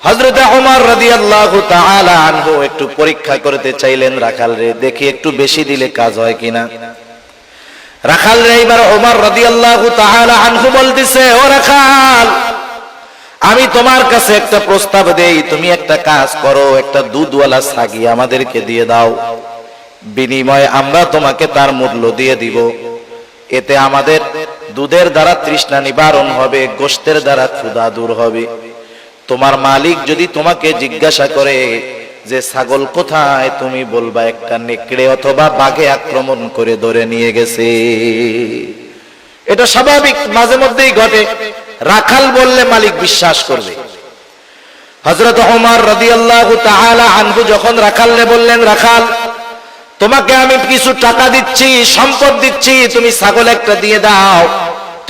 হযরত ওমর রাদিয়াল্লাহু তাআলা আনহু একটু পরীক্ষা করতে চাইলেন রাখাল রে, দেখি একটু বেশি দিলে কাজ হয় কিনা। রাখাল রে এবার ওমর রাদিয়াল্লাহু তাআলা আনহু বলতেছে, ও রাখাল, আমি তোমার কাছে একটা প্রস্তাব দেই, তুমি একটা কাজ করো, একটা দুধওয়ালা ছাগি আমাদেরকে দিয়ে দাও, বিনিময়ে আমরা তোমাকে তার মূল্য দিয়ে দিব। এতে আমাদের দুধের দ্বারা তৃষ্ণা নিবারণ হবে, গোশতের দ্বারা ক্ষুধা দূর হবে। তোমার মালিক যদি তোমাকে জিজ্ঞাসা করে যে ছাগল কোথায়, তুমি বলবা একটা নেকড়ে অথবা বাঘে আক্রমণ করে ধরে নিয়ে গেছে। এটা স্বাভাবিক, মাঝে মধ্যেই ঘটে। রাখাল বললে মালিক বিশ্বাস করবে। হযরত ওমর রাদিয়াল্লাহু তাআলা আনহু যখন রাখালরে বললেন, রাখাল, তোমাকে আমি কিছু টাকা দিচ্ছি, সম্পদ দিচ্ছি, তুমি ছাগল একটা দিয়ে দাও,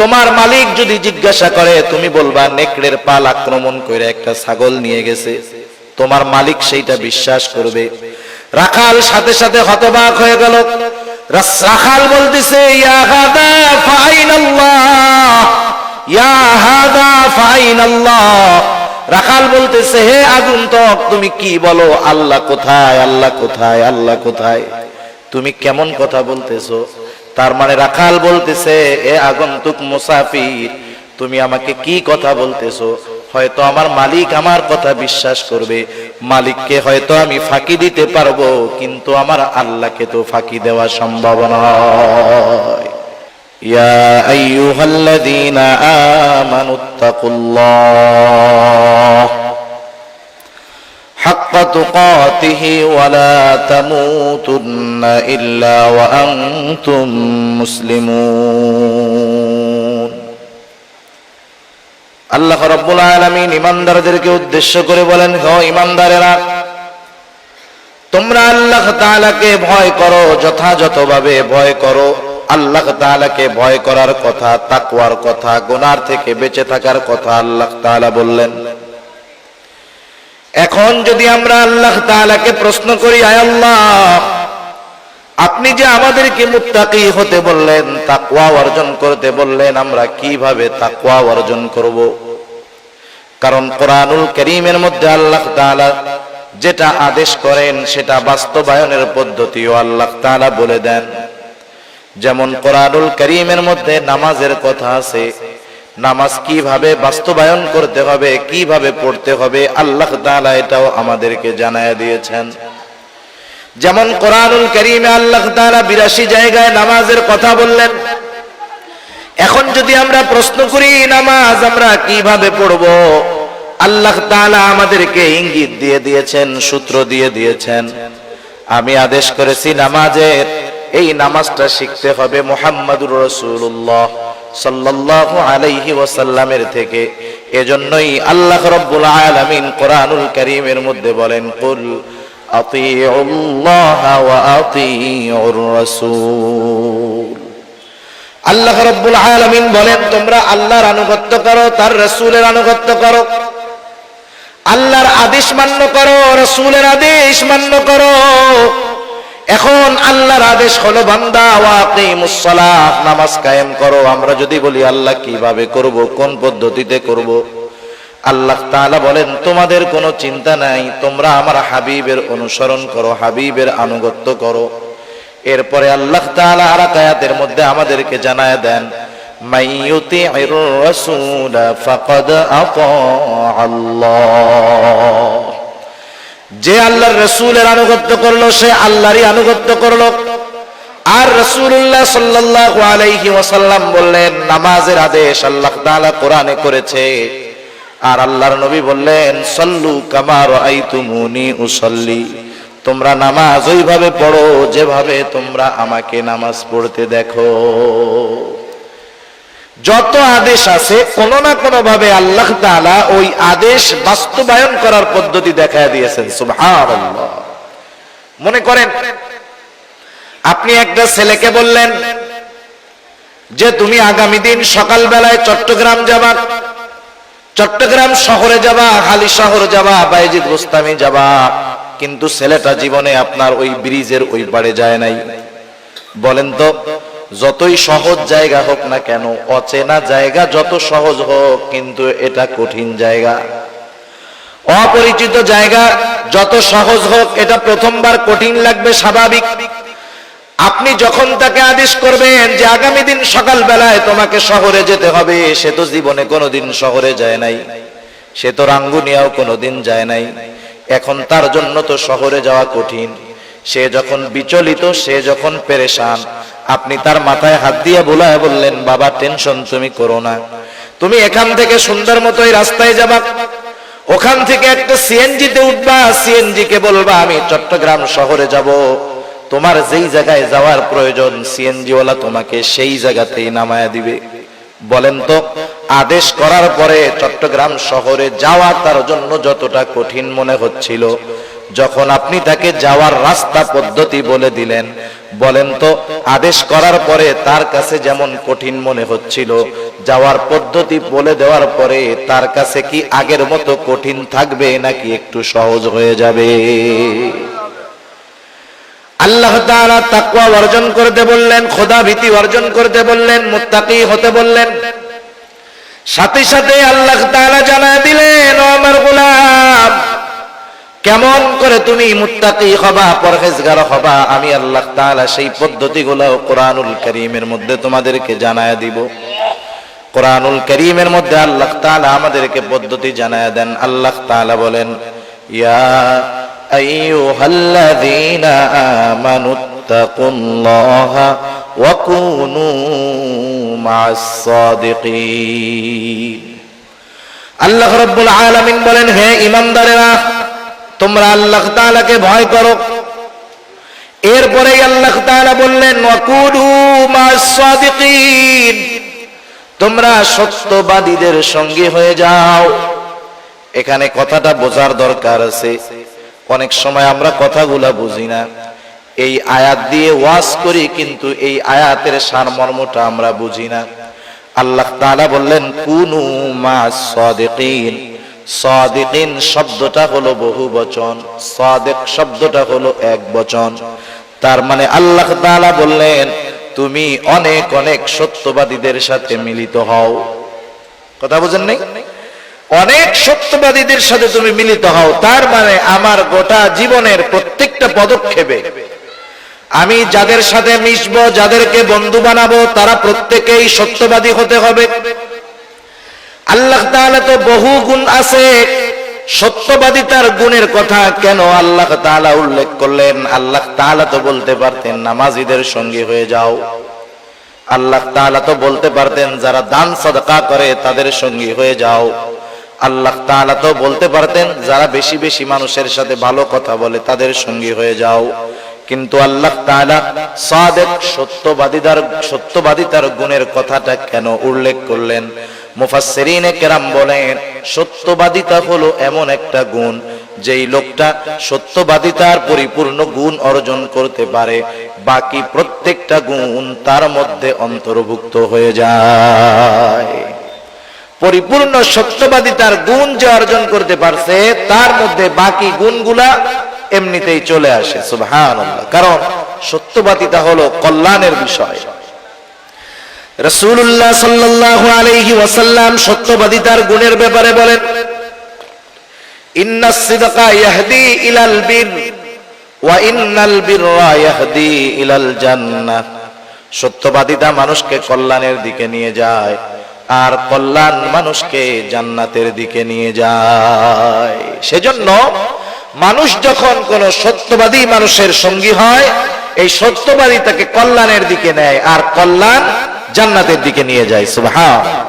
তোমার মালিক যদি জিজ্ঞাসা করে তুমি বলবা নেকড়ের পাল আক্রমণ করে একটা ছাগল নিয়ে গেছে, তোমার মালিক সেইটা বিশ্বাস করবে। রাখাল সাথে সাথে হতবাক হয়ে গেল। রাখাল বলতেছে, ইয়া হাদা ফাইনাল্লাহ, ইয়া হাদা ফাইনাল্লাহ। রাখাল বলতেছে, হে আগন্তুক, তুমি কি বলো? আল্লাহ কোথায়, আল্লাহ কোথায়, আল্লাহ কোথায়? তুমি কেমন কথা বলতেছো? তার মানে রাখাল বলতেছে, এ আগন্তুক মুসাফির, তুমি আমাকে কি কথা বলতেছো? হয়তো আমার মালিক আমার কথা বিশ্বাস করবে, মালিককে হয়তো আমি ফাঁকি দিতে পারবো, কিন্তু আমার আল্লাহকে তো ফাঁকি দেওয়া সম্ভব নয়। ইয়া আইয়ুহাল্লাযীনা আমানুত্তাকুল্লাহ হাক্কা তুকাতিহি ওয়া লা তামুতুন্না ইল্লা ওয়া আনতুম মুসলিমুন। আল্লাহ রাব্বুল আলামিন ঈমানদারদেরকে উদ্দেশ্য করে বলেন, হে ঈমানদারেরা, তোমরা আল্লাহ তাআলাকে ভয় করো, যথাযথভাবে ভয় করো। আল্লাহ তাআলাকে ভয় করার কথা, তাকওয়ার কথা, গুনাহ থেকে বেঁচে থাকার কথা আল্লাহ তাআলা বললেন। এখন যদি আমরা আল্লাহ তাআলাকে প্রশ্ন করি, আয় আল্লাহ, আপনি যে আমাদেরকে মুত্তাকি হতে বললেন, তাকওয়া অর্জন করতে বললেন, আমরা কিভাবে তাকওয়া অর্জন করব? কারণ কোরআনুল কারীমের মধ্যে আল্লাহ তাআলা যেটা আদেশ করেন সেটা বাস্তবায়নের পদ্ধতিও আল্লাহ তাআলা বলে দেন। যেমন কোরআনুল কারীমের মধ্যে নামাজের কথা আছে, নামাজ কিভাবে বাস্তবায়ন করতে হবে, কিভাবে পড়তে হবে, আল্লাহ তাআলা এটাও আমাদেরকে জানায়া দিয়েছেন। যেমন কোরআনুল কারীমে আল্লাহ তাআলা ৮২ জায়গায় নামাজের কথা বললেন। এখন যদি আমরা প্রশ্ন করি নামাজ আমরা কিভাবে পড়ব, আল্লাহ তাআলা আমাদেরকে ইঙ্গিত দিয়ে দিয়েছেন, সূত্র দিয়ে দিয়েছেন। আমি আদেশ করেছি নামাজের, এই নামাজটা শিখতে হবে মুহাম্মাদুর রাসূলুল্লাহ সাল্লাল্লাহু আলাইহি ওয়াসাল্লামের থেকে। এজন্যই আল্লাহ রাব্বুল আলামিন কোরআনুল কারীমের মধ্যে বলেন, কুল আতিউল্লাহ ওয়া আতিউর রাসূল। আল্লাহ রাব্বুল আলামিন বলেন, তোমরা আল্লাহর আনুগত্য করো, তার রাসূলের আনুগত্য করো। আল্লাহর আদেশ মান্য করো, রাসূলের আদেশ মান্য করো। এখন আল্লাহর আদেশ হলো বান্দা ওয়াকিমুস সালাত, নামাজ কায়েম করো। আমরা যদি বলি আল্লাহ কিভাবে করব, কোন পদ্ধতিতে করব, আল্লাহ তাআলা বলেন, তোমাদের কোনো চিন্তা নাই, তোমরা আমার হাবিবের অনুসরণ করো, হাবিবের আনুগত্য করো। এরপরে আল্লাহ তাআলা আর আয়াতের মধ্যে আমাদেরকে জানায় দেন, মাইয়ুতি'র রাসূল ফাকাদ আতা আল্লাহ। যে আল্লাহর রাসূলের আনুগত্য করলো সে আল্লাহরই আনুগত্য করলো। আর রাসূলুল্লাহ সাল্লাল্লাহু আলাইহি ওয়াসাল্লাম বললেন, নামাজের আদেশ আল্লাহ তাআলা কোরআনে করেছে। আর আল্লাহর নবী বললেন, সাল্লু কামা রাআইতুমুনি উসাল্লি, তোমরা নামাজ ওইভাবে পড়ো যেভাবে তোমরা আমাকে নামাজ পড়তে দেখো। যত আদেশ আছে কোনো না কোনো ভাবে আল্লাহ তাআলা ওই আদেশ বাস্তবায়ন করার পদ্ধতি দেখায় দিয়েছেন। সুবহানাল্লাহ। মনে করেন আপনি একটা ছেলেকে বললেন যে তুমি আগামী দিন সকাল বেলায় চট্টগ্রাম যাবা, চট্টগ্রাম শহরে যাবা, হালি শহর যাবা, বাইজিদ গোস্তামি যাবা, কিন্তু ছেলেটা জীবনে আপনার ওই ব্রিজের ওই পারে যায় নাই। বলেন তো, যতই সহজ জায়গা হোক না কেন, অচেনা জায়গা যত সহজ হোক, কিন্তু এটা কঠিন জায়গা। অপরিচিত জায়গা যত সহজ হোক, এটা প্রথমবার কঠিন লাগবে, স্বাভাবিক। আপনি যখন তাকে আদেশ করবেন যে আগামী দিন সকাল বেলায় তোমাকে শহরে যেতে হবে, সে তো জীবনে কোনোদিন শহরে যায় নাই, সে তো রাঙ্গুনিয়াও কোনোদিন যায় নাই, এখন তার জন্য তো শহরে যাওয়া কঠিন। সে যখন বিচলিত, সে যখন পেরেশান, আপনি তার মাথায় হাত দিয়ে বুলায় বললেন, বাবা টেনশন তুমি করো না, তুমি এখান থেকে সুন্দর মতোই রাস্তায় যাবা, ওখান থেকে একটা সিএনজিতে উঠবা, সিএনজি কে বলবা আমি চট্টগ্রাম শহরে যাব, তোমার যেই জায়গায় যাওয়ার প্রয়োজন সিএনজি ওয়ালা তোমাকে সেই জায়গাতেই নামায়া দিবে। বলেন তো, আদেশ করার পরে চট্টগ্রাম শহরে যাওয়া তার জন্য যতটা কঠিন মনে হচ্ছিল, যখন আপনি তাকে যাওয়ার রাস্তা পদ্ধতি বলে দিলেন, বলেন তো আদেশ করার পরে তার কাছে যেমন কঠিন মনে হচ্ছিল, যাওয়ার পদ্ধতি বলে দেওয়ার পরে তার কাছে কি আগের মতো কঠিন থাকবে নাকি একটু সহজ হয়ে যাবে? আল্লাহ তাআলা তাকওয়া অর্জন করতে বললেন, খোদা ভীতি অর্জন করতে বললেন, মুত্তাকি হতে বললেন। সাথে সাথে আল্লাহ তাআলা জানায় দিলেন, ও আমার গোলাম, কেমন করে তুমি মুত্তাকি হবা, পরহেজগার হবা, আমি আল্লাহ তাআলা সেই পদ্ধতিগুলো কোরআনুল কারীমের মধ্যে তোমাদেরকে জানায়া দিব। কোরআনুল কারীমের মধ্যে আল্লাহ তাআলা আমাদেরকে পদ্ধতি জানায়া দেন। আল্লাহ তাআলা বলেন, ইয়া আইয়ুহাল্লাযীনা আমানুত্তাকুল্লাহা ওয়া কুনু মা'আস সাদিকিন। আল্লাহ রাব্বুল আলামিন বলেন, হে ঈমানদারেরা, তোমরা আল্লাহ তাআলাকে ভয় করো। এরপরে আল্লাহ তাআলা বললেন, ওয়া কুনু মা'আস সাদিকিন, তোমরা সত্যবাদীদের সঙ্গে হয়ে যাও। এখানে কথাটা বোঝার দরকার আছে। অনেক সময় আমরা কথাগুলা বুঝি না, এই আয়াত দিয়ে ওয়াজ করি কিন্তু এই আয়াতের সারমর্মটা আমরা বুঝি না। আল্লাহ তাআলা বললেন, কুনু মা'আস সাদিকিন। সাদিকিন শব্দটা হলো বহুবচন, সাদিক শব্দটা হলো একবচন। তার মানে আল্লাহ তাআলা বললেন, তুমি অনেক অনেক সত্যবাদীদের সাথে মিলিত হও। কথা বুঝেন নাই? অনেক সত্যবাদীদের সাথে তুমি মিলিত হও। তার মানে আমার গোটা জীবনের প্রত্যেকটা পদক্ষেপে আমি যাদের সাথে মিশবো, যাদেরকে বন্ধু বানাবো, তারা প্রত্যেকেই সত্যবাদী হতে হবে। আল্লাহ তাআলা তো বহু গুণ আছে, সত্যবাদিতার গুণের কথা কেন আল্লাহ তাআলা উল্লেখ করলেন? আল্লাহ তাআলা তো বলতে পারতেন নামাজীদের সঙ্গে হয়ে যাও, আল্লাহ তাআলা তো বলতে পারতেন যারা দান সাদকা করে তাদের সঙ্গে হয়ে যাও, আল্লাহ তাআলা তো বলতে পারতেন যারা বেশি বেশি মানুষের সাথে ভালো কথা বলে তাদের সঙ্গে হয়ে যাও। কিন্তু আল্লাহ তাআলা সাদিক সত্যবাদিতার গুণের কথাটা কেন উল্লেখ করলেন? মুফাসসিরিনে কেরাম বলেন, সত্যবাদিতা হলো এমন একটা গুণ যেই লোকটা সত্যবাদিতার পরিপূর্ণ গুণ অর্জন করতে পারে, বাকি প্রত্যেকটা গুণ তার মধ্যে অন্তর্ভুক্ত হয়ে যায়। পরিপূর্ণ সত্যবাদিতার গুণ যে অর্জন করতে পারছে, তার মধ্যে বাকি গুণগুলা এমনিতেই চলে আসে। সুবহানাল্লাহ। কারণ সত্যবাদিতা হলো কল্যাণের বিষয়। রাসূলুল্লাহ সাল্লাল্লাহু আলাইহি ওয়াসাল্লাম সত্যবাদিতার গুণের ব্যাপারে বলেন, ইন্নাস সিদকা ইয়াহদি ইলাল বির ওয়া ইন্নাল বিররা ইয়াহদি ইলাল জান্নাহ। সত্যবাদিতা মানুষকে কল্যাণের দিকে নিয়ে যায়, আর কল্যাণ মানুষকে জান্নাতের দিকে নিয়ে যায়। সেজন্য মানুষ যখন কোন সত্যবাদী মানুষের সঙ্গী হয়, এই সত্যবাদী তাকে কল্যাণের দিকে নেয়, আর কল্যাণ জান্নাতের দিকে নিয়ে যায়। সুবহানাল্লাহ।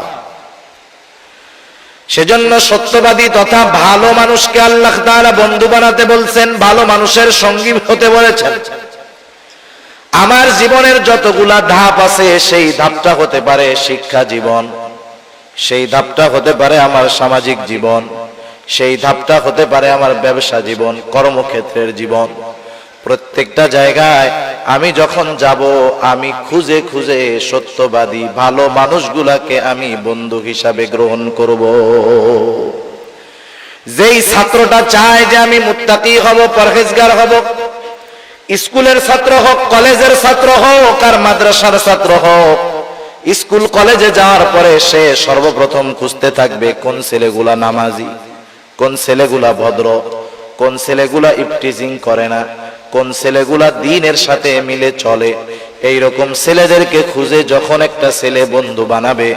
সেজন্য সত্যবাদী তথা ভালো মানুষকে আল্লাহ তাআলা বন্ধু বানাতে বলছেন, ভালো মানুষের সঙ্গী হতে বলেছেন। আমার জীবনের যতগুলা ধাপ আছে, সেই ধাপটা হতে পারে শিক্ষা জীবন, সেই ধাপটা হতে পারে আমার সামাজিক জীবন, সেই ধাপটা হতে পারে আমার ব্যবসা জীবন, কর্মক্ষেত্রের জীবন। প্রত্যেকটা জায়গায় আমি যখন যাব, আমি খুঁজে খুঁজে সত্যবাদী ভালো মানুষগুলাকে আমি বন্ধু হিসাবে গ্রহণ করব। যেই ছাত্রটা চায় যে আমি মুত্তাকি হব, পরহেজগার হব, স্কুলের ছাত্র হোক, কলেজের ছাত্র হোক, আর মাদ্রাসার ছাত্র হোক, স্কুল কলেজে যাওয়ার পরে সে সর্বপ্রথম খুঁজতে থাকবে কোন ছেলেগুলা নামাজি, কোন ছেলেগুলা ভদ্র, কোন ছেলেগুলা ইফটিজিং করে না, কোন ছেলেগুলা দ্বীনের সাথে মিলে চলে, এই রকম ছেলেদেরকে খুঁজে যখন একটা ছেলে বন্ধু বানাবে,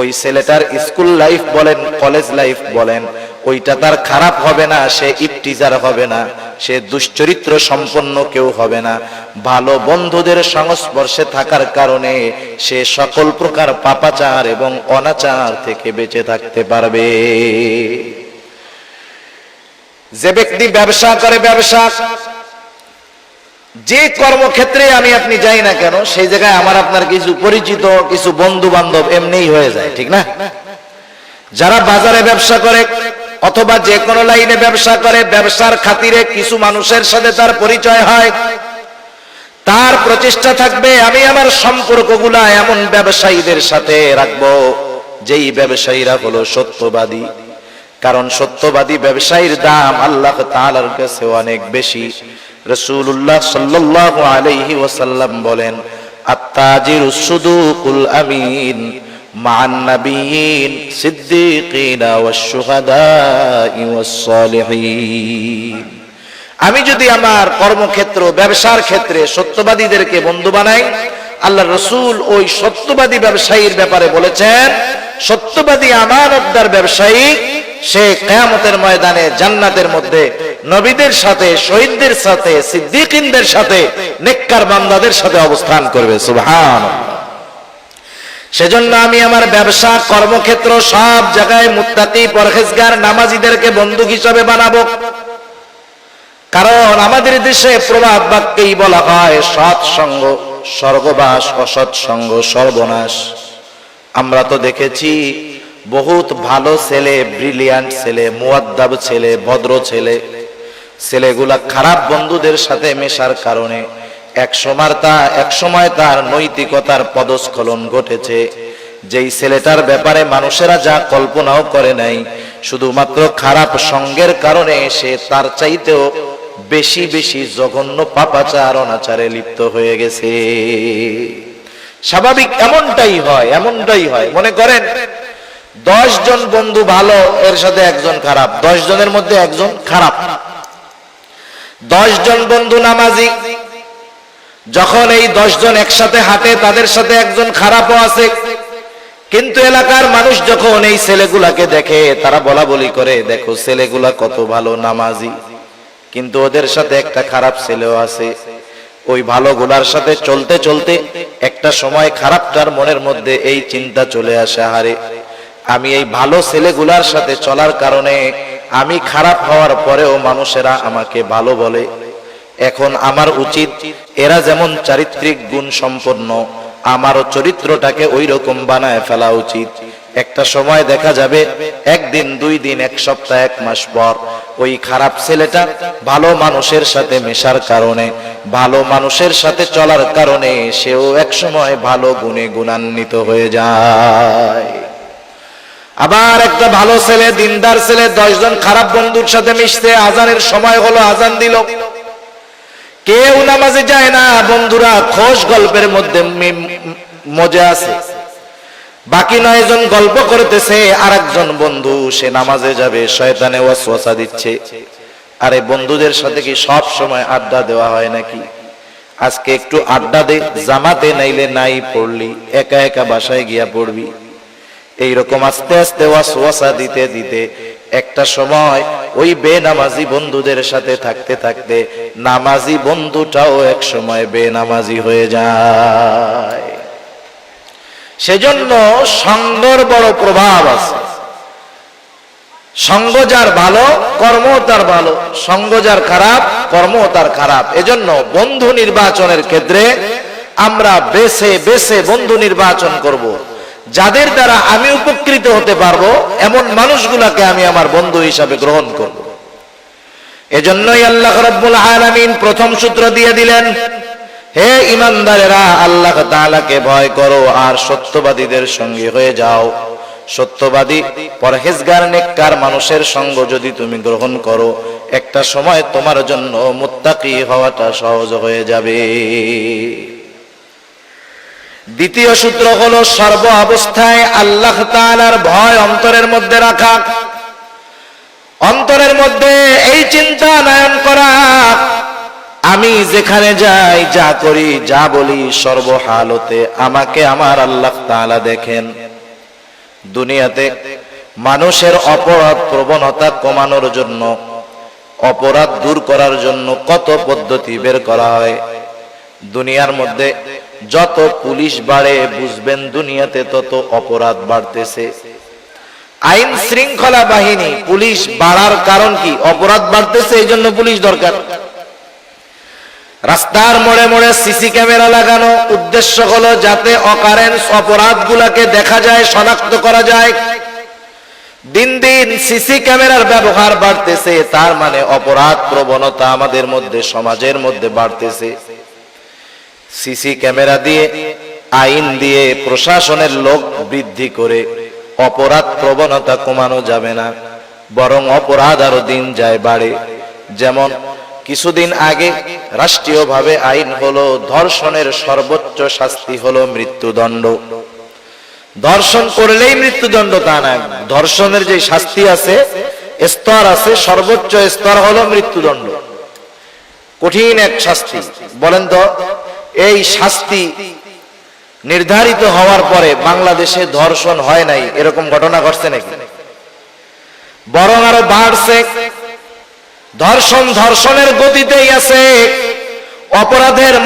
ওই ছেলেটার স্কুল লাইফ বলেন, কলেজ লাইফ বলেন, ওইটা তার খারাপ হবে না, সে ইফটিজার হবে না, সে দুশ্চরিত্র সম্পন্ন কেউ হবে না। ভালো বন্ধুদের সংস্পর্শে থাকার কারণে সে সকল প্রকার পাপাচার এবং অনাচার থেকে বেঁচে থাকতে পারবে। যে ব্যক্তি ব্যবসা করে, ব্যবসা যে কর্মক্ষেত্রে আমি আপনি যাই না কেন, সেই জায়গায় আমার আপনার কিছু পরিচিত, কিছু বন্ধু বান্ধব এমনিই হয়ে যায়, ঠিক না? যারা বাজারে ব্যবসা করে অথবা যে কোনো লাইনে ব্যবসা করে, ব্যবসার খাতিরে কিছু মানুষের সাথে তার পরিচয় হয়, তার প্রচেষ্টা থাকবে আমি আমার সম্পর্কগুলা এমন ব্যবসায়ীদের সাথে রাখবো যেই ব্যবসায়ীরা হলো সত্যবাদী। কারণ সত্যবাদী ব্যবসায়ীর দাম আল্লাহ তাআলার কাছে অনেক বেশি। রাসূলুল্লাহ সাল্লাল্লাহু আলাইহি ওয়াসাল্লাম বলেন, আত-তাজিরুস সুদুকুল আমিন মা'আন নাবিয়্যিন সিদ্দীকিনা ওয়াশ-শুহাদা'i ওয়াস-সালিহিন। আমি যদি আমার কর্মক্ষেত্র, ব্যবসার ক্ষেত্রে সত্যবাদীদেরকে বন্ধু বানাই, আল্লাহর রাসূল ওই সত্যবাদী ব্যবসায়ীর ব্যাপারে বলেছেন, সত্যবাদী আমানতদার ব্যবসায়ী সে কিয়ামতের ময়দানে জান্নাতের মধ্যে নবীদের সাথে, শহীদদের সাথে, সিদ্দিকিনদের সাথে, নেককার বান্দাদের সাথে অবস্থান করবে। সুবহানাল্লাহ। সেজন্য আমি আমার ব্যবসা, কর্মক্ষেত্র সব জায়গায় মুত্তাকি, পরহেজগার, নামাজীদেরকে বন্ধু হিসাবে বানাবো। কারণ আমাদের দেশে প্রবাদ বাক্যেই বলা হয়, সৎ সঙ্গ স্বর্গবাস, অসৎ সঙ্গ সর্বনাশ। আমরা তো দেখেছি বহুত ভালো ছেলে, ব্রিলিয়ান্ট ছেলে, মুয়াদ্দাব ছেলে, ভদ্র ছেলে, ছেলেগুলা খারাপ বন্ধুদের সাথে মেশার কারণে এক সময় তার নৈতিকতার পদস্খলন ঘটেছে। যেই ছেলেটার ব্যাপারে মানুষেরা যা কল্পনাও করে নাই, শুধুমাত্র খারাপ সঙ্গের কারণে সে তার চাইতেও বেশি বেশি জঘন্য পাপাচার, অনাচারে লিপ্ত হয়ে গেছে। স্বাভাবিক এমনটাই হয়, এমনটাই হয়। মনে করেন 10 জন বন্ধু ভালো, এর সাথে একজন খারাপ, 10 জনের মধ্যে একজন খারাপ। 10 জন বন্ধু নামাজি, যখন এই 10 জন একসাথে হাঁটে, তাদের সাথে একজন খারাপও আছে। কিন্তু এলাকার মানুষ যখন এই ছেলেগুলাকে দেখে, তারা বলা বলি করে, দেখো ছেলেগুলা কত ভালো নামাজি, কিন্তু ওদের সাথে একটা খারাপ ছেলেও আছে। ওই ভালো গুলার সাথে চলতে চলতে একটা সময় খারাপটার মনের মধ্যে এই চিন্তা চলে আসে, হারে আমি এই ভালো ছেলেগুলার সাথে চলার কারণে আমি খারাপ হওয়ার পরেও মানুষেরা আমাকে ভালো বলে। এখন আমার উচিত এরা যেমন চারিত্রিক গুণ সম্পন্ন, আমারও চরিত্রটাকে ওই রকম বানায় ফেলা উচিত। একটা সময় দেখা যাবে, একদিন, 2 দিন, 1 সপ্তাহ, 1 মাস পর ওই খারাপ ছেলেটা ভালো মানুষের সাথে মেশার কারণে, ভালো মানুষের সাথে চলার কারণে সেও এক সময় ভালো গুণে গুণান্বিত হয়ে যায়। আবার একটা ভালো ছেলে, দিনদার ছেলে 10 জন খারাপ বন্ধুর সাথে মিশতে, আজানের সময় হলো, আজান দিল, কেউ নামাজে যায় না, বন্ধুরা খোশ গল্পের মধ্যে মজা আছে। বাকি 9 জন গল্প করতেছে, আর একজন বন্ধু সে নামাজে যাবে, শয়তানে ওয়াসওয়াসা দিচ্ছে। আরে বন্ধুদের সাথে কি সব সময় আড্ডা দেওয়া হয় নাকি? আজকে একটু আড্ডা দে, জামাতে নাইলে নাই পড়লি, একা একা বাসায় গিয়া পড়বি। এইরকম আস্তে আস্তে ওয়াসওয়াসা দিতে দিতে একটা সময় ওই বেনামাজি বন্ধুদের সাথে থাকতে থাকতে নামাজি বন্ধুটাও এক সময় বেনামাজি হয়ে যায়। সেজন্য সঙ্গের বড় প্রভাব আছে। সঙ্গ যার ভালো, কর্ম তার ভালো, সঙ্গ যার খারাপ, কর্ম তার খারাপ। এজন্য বন্ধু নির্বাচনের ক্ষেত্রে আমরা বেছে বেছে বন্ধু নির্বাচন করব। যাদের দ্বারা আমি উপকৃত হতে পারবো এমন মানুষগুলাকে আমি আমার বন্ধু হিসাবে গ্রহণ করব। এজন্যই আল্লাহ রাব্বুল আলামিন প্রথম সূত্র দিয়ে দিলেন, হে ঈমানদারেরা, আল্লাহ তাআলাকে ভয় করো আর সত্যবাদীদের সঙ্গী হয়ে যাও। সত্যবাদী, পরহেজগার, নেককার মানুষের সঙ্গ যদি তুমি গ্রহণ করো, একটা সময় তোমার জন্য মুত্তাকি হওয়াটা সহজ হয়ে যাবে। দ্বিতীয় সূত্র হলো, সর্ব অবস্থায় আল্লাহ তাআলার ভয় অন্তরের মধ্যে রাখা। অন্তরের মধ্যে এই চিন্তা নয়ন করা, আমি যেখানে যাই, যা করি, যা বলি, সর্বহালতে আমাকে আমার আল্লাহ তাআলা দেখেন। দুনিয়াতে মানুষের অপরাধ প্রবণতা কমানোর জন্য, অপরাধ দূর করার জন্য কত পদ্ধতি বের করা হয়। দুনিয়ার মধ্যে যত পুলিশ বাড়ে, বুঝবেন দুনিয়াতে তত অপরাধ বাড়তেছে। আইন শৃঙ্খলা বাহিনী, পুলিশ বাড়ার কারণ কি? অপরাধ বাড়তেছে, এই জন্য পুলিশ দরকার। রাস্তার মোড়ে মোড়ে সিসি ক্যামেরা লাগানো উদ্দেশ্য হলো যাতে অকারেন্স অপরাধগুলোকে দেখা যায়, শনাক্ত করা যায়। দিন দিন সিসি ক্যামেরার ব্যবহার বাড়তেছে, তার মানে অপরাধ প্রবণতা আমাদের মধ্যে, সমাজের মধ্যে বাড়তেছে। সিসি ক্যামেরা দিয়ে, আইন দিয়ে, প্রশাসনের লোক বৃদ্ধি করে অপরাধ প্রবণতা কমানো যাবে না, বরং অপরাধ আরো দিন যায় বাড়ে। যেমন কিছুদিন আগে রাষ্ট্রীয়ভাবে আইন হলো ধর্ষণের সর্বোচ্চ শাস্তি হলো মৃত্যুদণ্ড। ধর্ষণ করলেই মৃত্যুদণ্ড তা না, ধর্ষণের যে শাস্তি আছে, স্তর আছে, সর্বোচ্চ স্তর হলো মৃত্যুদণ্ড। কঠিন এক শাস্তি। বলেন তো, এই শাস্তি নির্ধারিত হওয়ার পরে বাংলাদেশে ধর্ষণ হয় নাই, এরকম ঘটনা ঘটছে নাকি? বরং আরো বাড়ছে। ধর্ষণ ধর্ষণের গতিতেই আছে। অপরাধের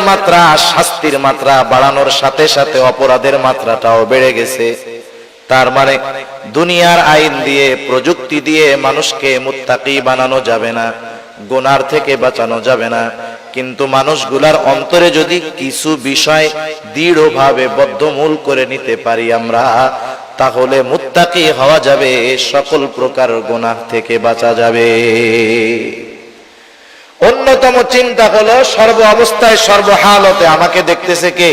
মাত্রা, শাস্তির মাত্রা বাড়ানোর সাথে সাথে অপরাধের মাত্রাটাও বেড়ে গেছে। তার মানে দুনিয়ার আইন দিয়ে, প্রযুক্তি দিয়ে মানুষকে মুত্তাকি বানানো যাবে না, গুনার থেকে বাঁচানো যাবে না। কিন্তু মানুষগুলার অন্তরে যদি কিছু বিষয় দৃঢ়ভাবে বদ্ধমূল করে নিতে পারি আমরা, তাহলে মুত্তাকি হওয়া যাবে, সকল প্রকার গুনাহ থেকে বাঁচা যাবে। অন্যতম চিন্তা হলো সর্ব অবস্থায়, সর্বহালতে আমাকে দেখতেছে কে?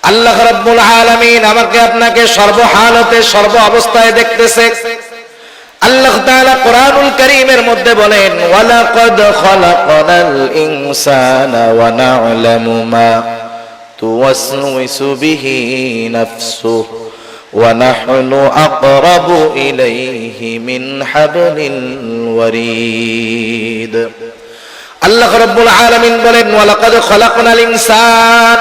আল্লাহ রাব্বুল আলামিন আমাকে আপনাকে সর্বহালতে, সর্ব অবস্থায় দেখতেছে। আল্লাহ তাআলা কোরআনুল কারীমের মধ্যে বলেন, ওয়ালাকাদ খালাকনাল ইনসানা ওয়া না'লামু মা তুওয়াসওয়িসু বিহি নাফসুহু ওয়া নাহনু আকরাবু ইলাইহি মিন হাবলিল ওয়ারিদ। আল্লাহ রাব্বুল আলামিন বলেন, ওয়ালাকাদ খালাকনাল ইনসান।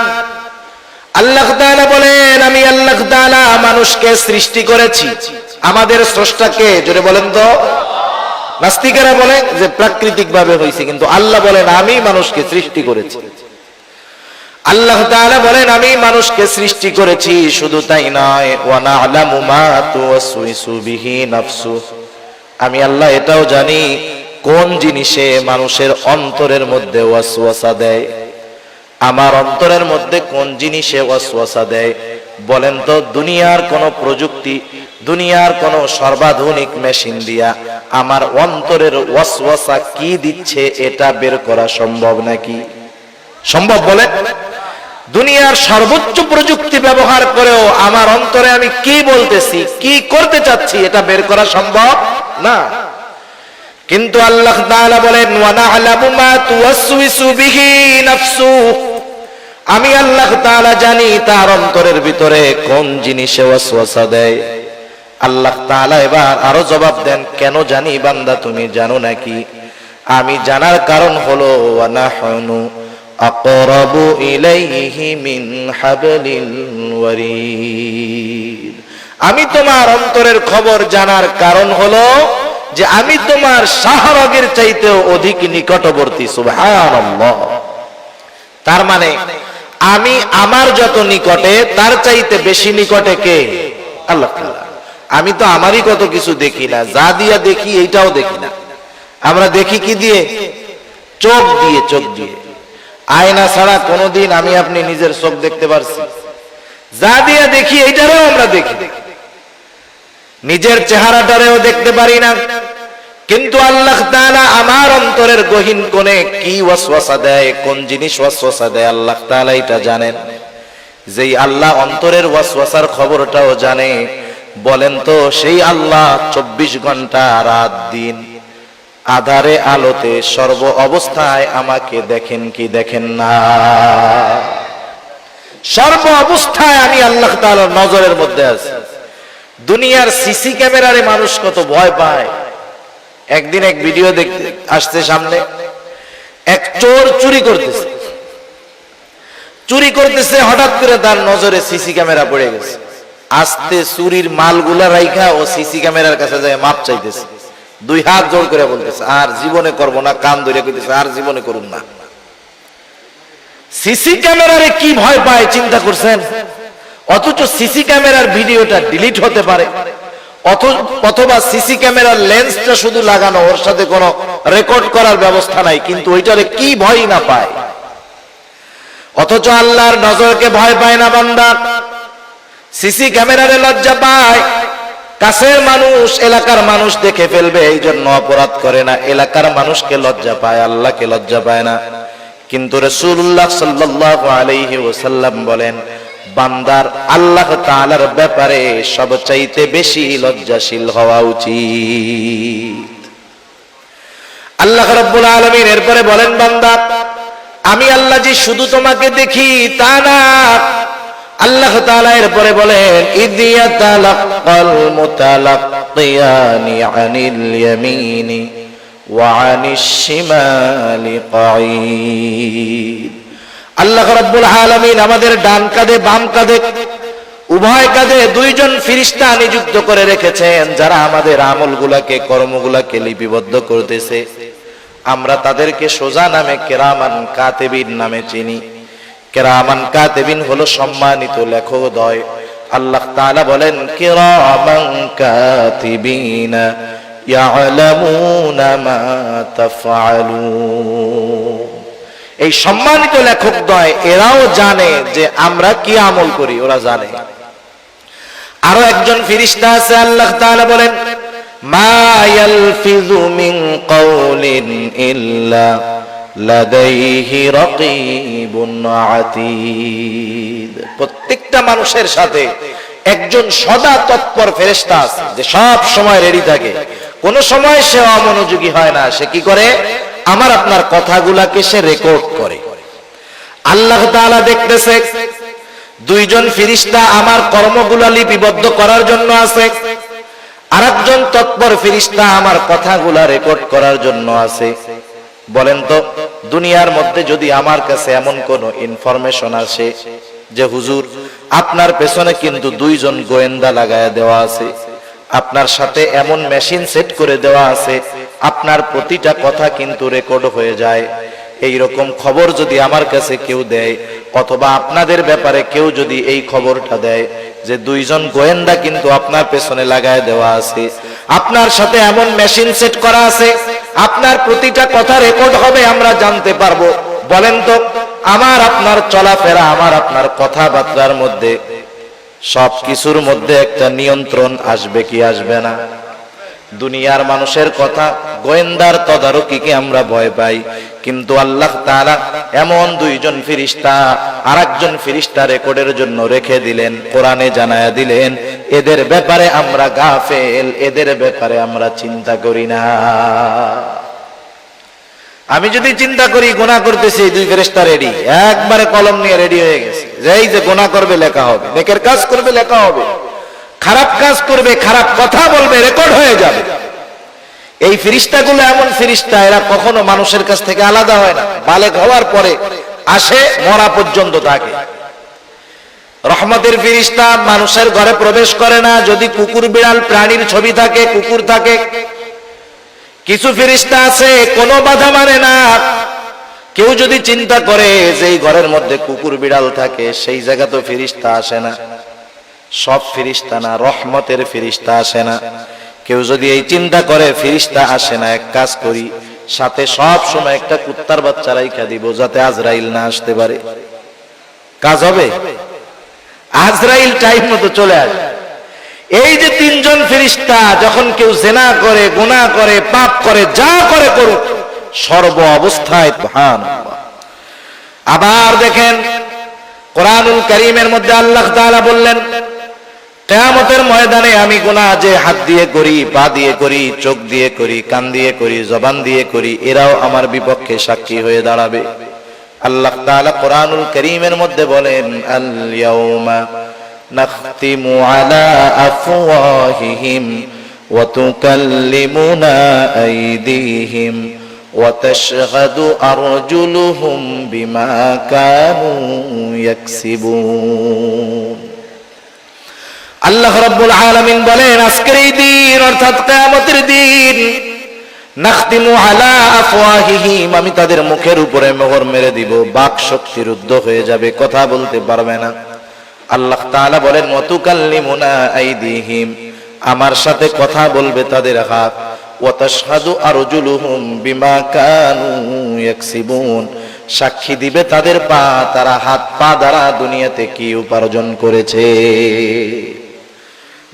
আল্লাহ তাআলা বলেন, আমি আল্লাহ তাআলা মানুষকে সৃষ্টি করেছি। আমাদের স্রষ্টাকে জোরে বলেন তো। নাস্তিকেরা বলে যে প্রাকৃতিক ভাবে হয়েছে, কিন্তু আল্লাহ বলেন আমি মানুষকে সৃষ্টি করেছি। আল্লাহ তাআলা বলেন আমি মানুষকে সৃষ্টি করেছি। শুধু তাই নয়, ওয়া না'লামু মা তুওয়াসওয়িসু বিহি নাফসু। আমি আল্লাহ এটাও জানি কোন জিনিসে মানুষের অন্তরের মধ্যে ওয়াসওয়াসা দেয়। আমার অন্তরের মধ্যে কোন জিনিসে ওয়াসওয়াসা দেয়? বলেন তো, দুনিয়ার কোন প্রযুক্তি, দুনিয়ার কোন সর্বাধুনিক মেশিন দিয়া আমার অন্তরের ওয়াসওয়াসা কি দিচ্ছে এটা বের করা সম্ভব নাকি? সম্ভব? বলেন। দুনিয়ার সর্বোচ্চ প্রযুক্তি ব্যবহার করেও আমার অন্তরে আমি কি বলতেছি, কি করতে চাচ্ছি, এটা বের করা সম্ভব না। কিন্তু আল্লাহ তাআলা বলেন, ওয়া না'লামু মা তুওয়াসওয়িসু বিহি নাফসু। আমি আল্লাহ তাআলা জানি তার অন্তরের ভিতরে কোন জিনিসে ওয়াসওয়াসা দেয়। আল্লাহ তাআলা এবার আরো জবাব দেন, কেন জানি বান্দা, তুমি জানো নাকি? আমি জানার কারণ হলো, ওয়া নাহনু আকরাবু ইলাইহি মিন হাবলিল ওয়ারিদ। আমি তোমার অন্তরের খবর জানার কারণ হলো যে আমি তোমার শাহরগের চাইতেও অধিক নিকটবর্তী। সুবহানাল্লাহ। তার মানে আমি আমার যত নিকটে, তার চাইতে বেশি নিকটে কে? আল্লাহ তাআলা। আমি তো আমারই কত কিছু দেখি না, যা দিয়া দেখি এইটাও দেখি না। আমরা দেখি কি দিয়ে? চোখ দিয়ে। চোখ দিয়ে। আয়না ছাড়া কোনোদিন আমি আপনি নিজের চোখ দেখতে পারছি? যা দিয়া দেখি এইটারও আমরা দেখি, নিজের চেহারাটারেও দেখতে পারি না। কিন্তু আল্লাহ তাআলা আমার অন্তরের গহীন কোণে কি ওয়াসওয়াসা দেয়, কোন জিনিস ওয়াসওয়াসা দেয়, আল্লাহ তাআলা এটা জানেন। যেই আল্লাহ অন্তরের ওয়াসওয়াসার খবরটাও জানে, বলেন তো সেই আল্লাহ 24 ঘন্টা রাত দিন আধারে আলোতে সর্ব অবস্থায় আমাকে দেখেন কি দেখেন না? সর্ব অবস্থায় আমি আল্লাহ তাআলার নজরের মধ্যে আছি। দুনিয়ার সিসি ক্যামেরারে মানুষ কত ভয় পায়। একদিন এক ভিডিও দেখতে আসছে সামনে, এক চোর চুরি করতেছে, হঠাৎ করে তার নজরে সিসি ক্যামেরা পড়ে গেছে। আস্তে চুরির মালগুলা রাইখা ও সিসি ক্যামেরার কাছে যায় মাপ চাইতেছে, দুই হাত জোড় করে বলতেছে আর জীবনে করব না, কান ধরে কইতেছে আর জীবনে করুন না। সিসি ক্যামেরারে কি ভয় পায় চিন্তা করছেন? অথচ সিসি ক্যামেরার ভিডিওটা ডিলিট হতে পারে, অথবা সিসি ক্যামেরার লেন্সটা শুধু লাগানো, ওর সাথে কোনো রেকর্ড করার ব্যবস্থা নাই, কিন্তু ওইটারে কি ভয় না পায়। অথচ আল্লাহর নজরকে ভয় পায় না বান্দা, সিসি ক্যামেরারে লজ্জা পায়। কাছের মানুষ, এলাকার মানুষ দেখে ফেলবে এই জন্য অপরাধ করে না, এলাকার মানুষকে লজ্জা পায়, আল্লাহকে লজ্জা পায় না। কিন্তু রাসূলুল্লাহ সাল্লাল্লাহু আলাইহি ওয়াসাল্লাম বলেন, বান্দার আল্লাহ তাআলার ব্যাপারে সবচাইতে বেশি লজ্জাশীল হওয়া উচিত। আল্লাহ রাব্বুল আলামিন এরপরে বলেন, বান্দা আমি আল্লাহ যে শুধু তোমাকে দেখি তা না, আল্লাহ তাআলা এরপরে বলেন, ইদিয়াতালাক্কাল মুতালাক্কিয়ানি আনিল ইয়ামিনি ওয়া আনিশ শিমালি কাঈদ। আল্লাহ রাব্বুল আলামিন আমাদের ডান কাঁধে বাম কাঁধে উভয় কাঁধে দুইজন ফেরেশতা নিযুক্ত করে রেখেছেন, যারা আমাদের আমলগুলোকে কর্মগুলোকে লিপিবদ্ধ করতেছে। আমরা তাদেরকে সোজা নামে কিরামান কাতিবিন নামে চিনি। কিরামান কাতিবিন হলো সম্মানিত লেখকদ্বয়। আল্লাহ তাআলা বলেন, কিরামান কাতিবিনা ইয়ালামুনা মা তাফআলুন। এই সম্মানিত লেখকদ্বয় এরাও জানে যে আমরা কি আমল করি, ওরা জানে। আরো একজন ফেরেশতা আছে, আল্লাহ তাআলা বলেন, মা ইয়ালফিযু মিন কাওলিন ইল্লা লাদাইহি রাকীবুন আতীদ। প্রত্যেকটা মানুষের সাথে একজন সদা তৎপর ফেরেশতা আছে, যে সব সময় রেডি থাকে, কোন সময় সে অমনোযোগী হয় না। সে কি করে? আমার আপনার কথাগুলাকে সে রেকর্ড করে। আল্লাহ তাআলা দেখতেছে, দুইজন ফেরেশতা আমার কর্মগুলা লিপিবদ্ধ করার জন্য আছে, আরেকজন তৎপর ফেরেশতা আমার কথাগুলা রেকর্ড করার জন্য আছে। বলেন তো, দুনিয়ার মধ্যে যদি আমার কাছে এমন কোন ইনফরমেশন আসে যে হুজুর আপনার পেছনে কিন্তু দুইজন গোয়েন্দা লাগায়া দেওয়া আছে, আপনার সাথে এমন মেশিন সেট করে দেওয়া আছে, আপনার প্রতিটা কথা কিন্তু রেকর্ড হয়ে যায়, এই রকম খবর যদি আমার কাছে কেউ দেয়, অথবা আপনাদের ব্যাপারে কেউ যদি এই খবরটা দেয় যে দুইজন গোয়েন্দা কিন্তু আপনার পেছনে লাগায় দেওয়া আছে, আপনার সাথে এমন মেশিন সেট করা আছে, আপনার প্রতিটা কথা রেকর্ড হবে, আমরা জানতে পারবো। বলেন তো, আমার আপনার চলাফেরা, আমার আপনার কথাবার্তার মধ্যে সব কিছুর মধ্যে একটা নিয়ন্ত্রণ আসবে কি আসবে না? দুনিয়ার মানুষের কথা, গোয়েন্দার তদারকিকে আমরা ভয় পাই, কিন্তু আল্লাহ তাআলা এমন দুইজন ফেরেশতা আরেকজন ফেরেশতা রেকর্ডের জন্য রেখে দিলেন, কোরআনে জানায়া দিলেন, এদের ব্যাপারে আমরা গাফেল, এদের ব্যাপারে আমরা চিন্তা করি না। আমি যদি চিন্তা করি গুনাহ করতেছি, দুই ফেরেশতা রেডি, একবারে কলম নিয়ে রেডি হয়ে গেছে, যে এই যে গুনাহ করবে লেখা হবে, নেকের কাজ করবে লেখা হবে, খারাপ কাজ করবে, খারাপ কথা বলবে, রেকর্ড হয়ে যাবে। এই ফেরেশতাগুলো এমন ফেরেশতা, এরা কখনো মানুষের কাছ থেকে আলাদা হয় না, বালেগ হওয়ার পরে আসে, মরা পর্যন্ত থাকে। রহমতের ফেরেশতা মানুষের ঘরে প্রবেশ করে না যদি কুকুর বিড়াল প্রাণীর ছবি থাকে, কুকুর থাকে। কিছু ফেরেশতা আছে কোনো বাধা মানে না, কেউ যদি চিন্তা করে যে এই ঘরের মধ্যে কুকুর বিড়াল থাকে, সেই জায়গা তো ফেরেশতা আসে না। সব ফেরেশতা না, রহমতের ফেরেশতা আসে না। কেউ যদি এই চিন্তা করে ফেরেশতা আসে না, এক কাজ করি, সাথে সব সময় একটা কুত্তার বাচ্চা রাইখা দিব, যাতে আজরাইল না আসতে পারে। কাজ হবে? আজরাইল টাইম মতো চলে আসে। এই যে তিনজন ফেরেশতা, যখন কেউ জিনা করে, গুনাহ করে, পাপ করে, যা করে করুক, সর্ব অবস্থায় সুবহানাল্লাহ। আবার দেখেন কোরআনুল কারীমের মধ্যে আল্লাহ তাআলা বললেন, কিয়ামতের ময়দানে আমি গুনাহ যে হাত দিয়ে করি, পা দিয়ে করি, চোখ দিয়ে করি, কান দিয়ে করি, জবান দিয়ে করি, এরাও আমার বিপক্ষে সাক্ষী হয়ে দাঁড়াবে। আল্লাহ তাআলা কোরআনুল কারীমের মধ্যে বলেন, আল ইয়াউমা নাখতিমু আলা আফওয়াহিহিম ওয়া তুকাল্লিমুনা আইদিহিম ওয়া তাশহাদু আরজুলুহুম বিমা কানু ইয়াকসিবুন। আল্লাহ রাব্বুল আলামিন বলেন, আজকের এই দিন অর্থাৎ কিয়ামতের দিন, নাখতিমু আলা আফওয়াহিহিম, আমি তাদের মুখের উপরে মোহর মেরে দিব, বাক শক্তি রুদ্ধ হয়ে যাবে, কথা বলতে পারবে না। আল্লাহ তাআলা বলেন, ওয়া তুকাল্লিমুনা আইদিহিম, আমার সাথে কথা বলবে তাদের হাত, ওয়া তাশহাদু আরজুলুহুম বিমা কানু ইয়াকসিবুন, সাক্ষী দিবে তাদের পা, তারা হাত পা দ্বারা দুনিয়াতে কি উপার্জন করেছে।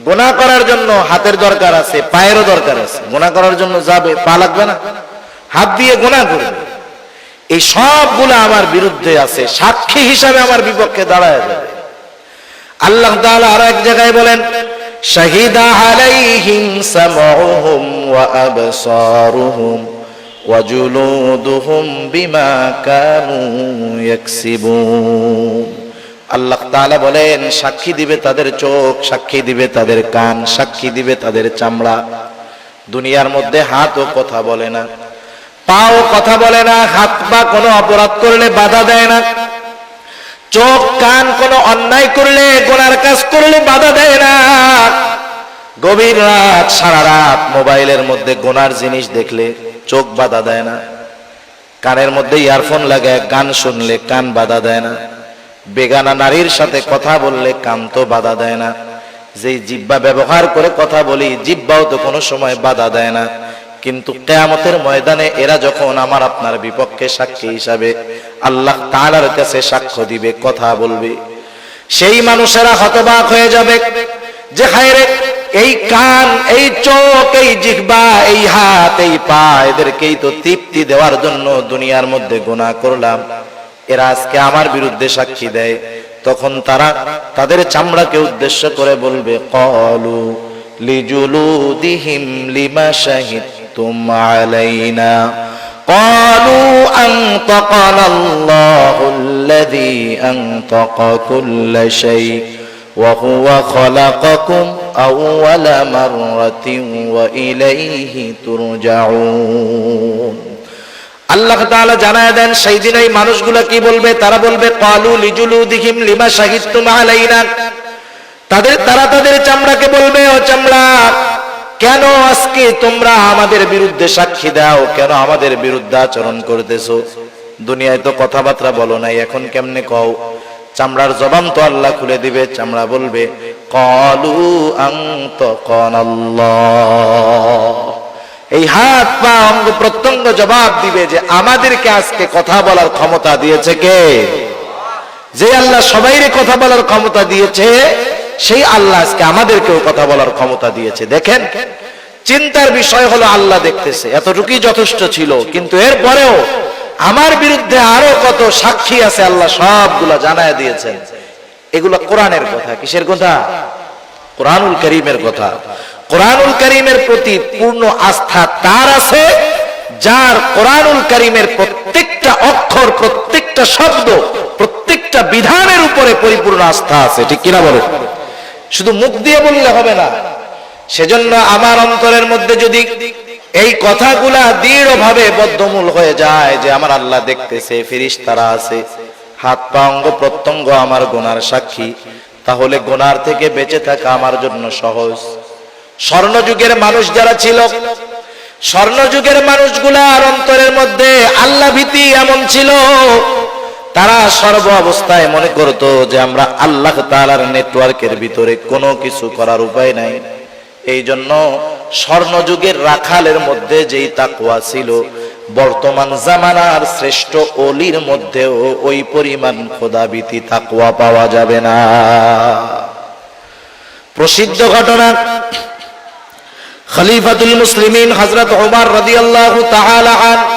গুনাহ করার জন্য হাতের দরকার আছে, পায়েরও দরকার আছে। গুনাহ করার জন্য যাবে, পা লাগবে না, হাত দিয়ে গুনাহ করবে। এই সবগুলো আমার বিরুদ্ধে আছে, সাক্ষী হিসাবে আমার বিপক্ষে দাঁড়ায় যাবে। আল্লাহ তাআলা আর এক জায়গায় বলেন, শাহিদা আলাইহিম সামউহুম ওয়া আবসারুহুম ওয়া জুলুদুহুম বিমা কানু ইয়াকসিবুন। আল্লাহ তাআলা বলেন, সাক্ষী দিবে তাদের চোখ, সাক্ষী দিবে তাদের কান, সাক্ষী দিবে তাদের চামড়া। দুনিয়ার মধ্যে হাতও কথা বলে না, পাও কথা বলে না, হাত পা কোনো অপরাধ করলে বাধা দেয় না, চোখ কান কোনো অন্যায় করলে, গুনার কাজ করলে বাধা দেয় না। গভীর রাত, সারা রাত মোবাইলের মধ্যে গুনার জিনিস দেখলে চোখ বাধা দেয় না, কানের মধ্যে ইয়ারফোন লাগায় গান শুনলে কান বাধা দেয় না, বেগানা নারীর সাথে কথা বললে কান তো বাধা দেয় না, যেই জিহ্বা ব্যবহার করে কথা বলি জিহ্বাও তো কোনো সময় বাধা দেয় না। কিন্তু কিয়ামতের ময়দানে এরা যখন আমার আপনার বিপক্ষে সাক্ষী হিসাবে আল্লাহ তাআলার কাছে সাক্ষ্য দিবে, কথা বলবে, সেই মানুষেরা হতবাক হয়ে যাবে যে হায়রে, এই কান, এই চোখ, এই জিহ্বা, এই হাত, এই পা, এদেরকেই তো তৃপ্তি দেওয়ার জন্য দুনিয়ার মধ্যে গুনাহ করলাম, এরা আজকে আমার বিরুদ্ধে সাক্ষী দেয়। তখন তারা তাদের চামড়াকে উদ্দেশ্য করে বলবে, ক্বালু লিজুলুদিহিম লিমা শাহিদতুম আলাইনা ক্বালু আনতাকানাল্লাহুল্লাযী আনতাকা কুল্লা শাই ওয়া হুয়া খালাকাকুম আউওয়ালা মাররাতিন ওয়া ইলাইহি তুরজাউন। আল্লাহ তাআলা জানায় দেন, সেই দিন এই মানুষগুলো কি বলবে? তারা বলবে, ক্বালু লিজুলুদিহিম লিমা শাহিদতুম আলাইনা, তারা তাদের চামড়াকে বলবে, ও চামড়া, কেন আজকে তোমরা আমাদের বিরুদ্ধে সাক্ষী দাও, কেন আমাদের বিরুদ্ধে আচরণ করতেছো? দুনিয়ায় তো কথাবার্তা বলো নাই, এখন কেমনে কও? চামড়ার জবান তো আল্লাহ খুলে দিবে। চামড়া বলবে, ক্বালু আনতাকানাল্লাহ, এই হাত পা অঙ্গ প্রত্যঙ্গ জবাব দিবে যে আমাদেরকে আজকে কথা বলার ক্ষমতা দিয়েছে কে? যে আল্লাহ সবাইরে কথা বলার ক্ষমতা দিয়েছে, সেই আল্লাহ আজকে আমাদেরকেও কথা বলার ক্ষমতা দিয়েছে। দেখেন, চিন্তার বিষয় হলো আল্লাহ দেখতেছে, এতটুকুই যথেষ্ট ছিল। কিন্তু এরপরেও আমার বিরুদ্ধে আরো কত সাক্ষী আছে আল্লাহ সবগুলা জানায় দিয়েছেন। এগুলা কোরআনের কথা। কিসের কথা? কোরআনুল কারীমের কথা। কোরআনুল কারীমের প্রতি পূর্ণ আস্থা তার আছে যার কোরআনুল কারীমের প্রত্যেকটা অক্ষর, প্রত্যেকটা শব্দ, প্রত্যেকটা বিধানের উপরে পরিপূর্ণ আস্থা আছে। ঠিক কিনা বলেন? শুধু মুখ দিয়ে বললে হবে না। সেজন্য আমার অন্তরের মধ্যে যদি এই কথাগুলা দৃঢ়ভাবে বদ্ধমূল হয়ে যায় যে আমার আল্লাহ দেখতেছে, ফেরেশতারা আছে, হাত পা অঙ্গ প্রত্যঙ্গ আমার গুনার সাক্ষী, তাহলে গুনার থেকে বেঁচে থাকা আমার জন্য সহজ। স্বর্ণযুগের মানুষ যারা ছিল, স্বর্ণযুগের মানুষগুলার অন্তরের মধ্যে আল্লাহ ভীতি এমন ছিল, তারা সর্ব অবস্থায় মনে করতো যে আমরা আল্লাহ তাআলার নেটওয়ার্কের ভিতরে কোনো কিছু করার উপায় নাই। এই জন্য স্বর্ণযুগের রাখালের মধ্যে যেই তাকওয়া ছিল, বর্তমান জামানার শ্রেষ্ঠ ওলির মধ্যেও ওই পরিমাণ খোদাভীতি তাকওয়া পাওয়া যাবে না। প্রসিদ্ধ ঘটনা, খলিফাতুল মুসলিমিন হযরত ওমর রাদিয়াল্লাহু তাআলা আনহু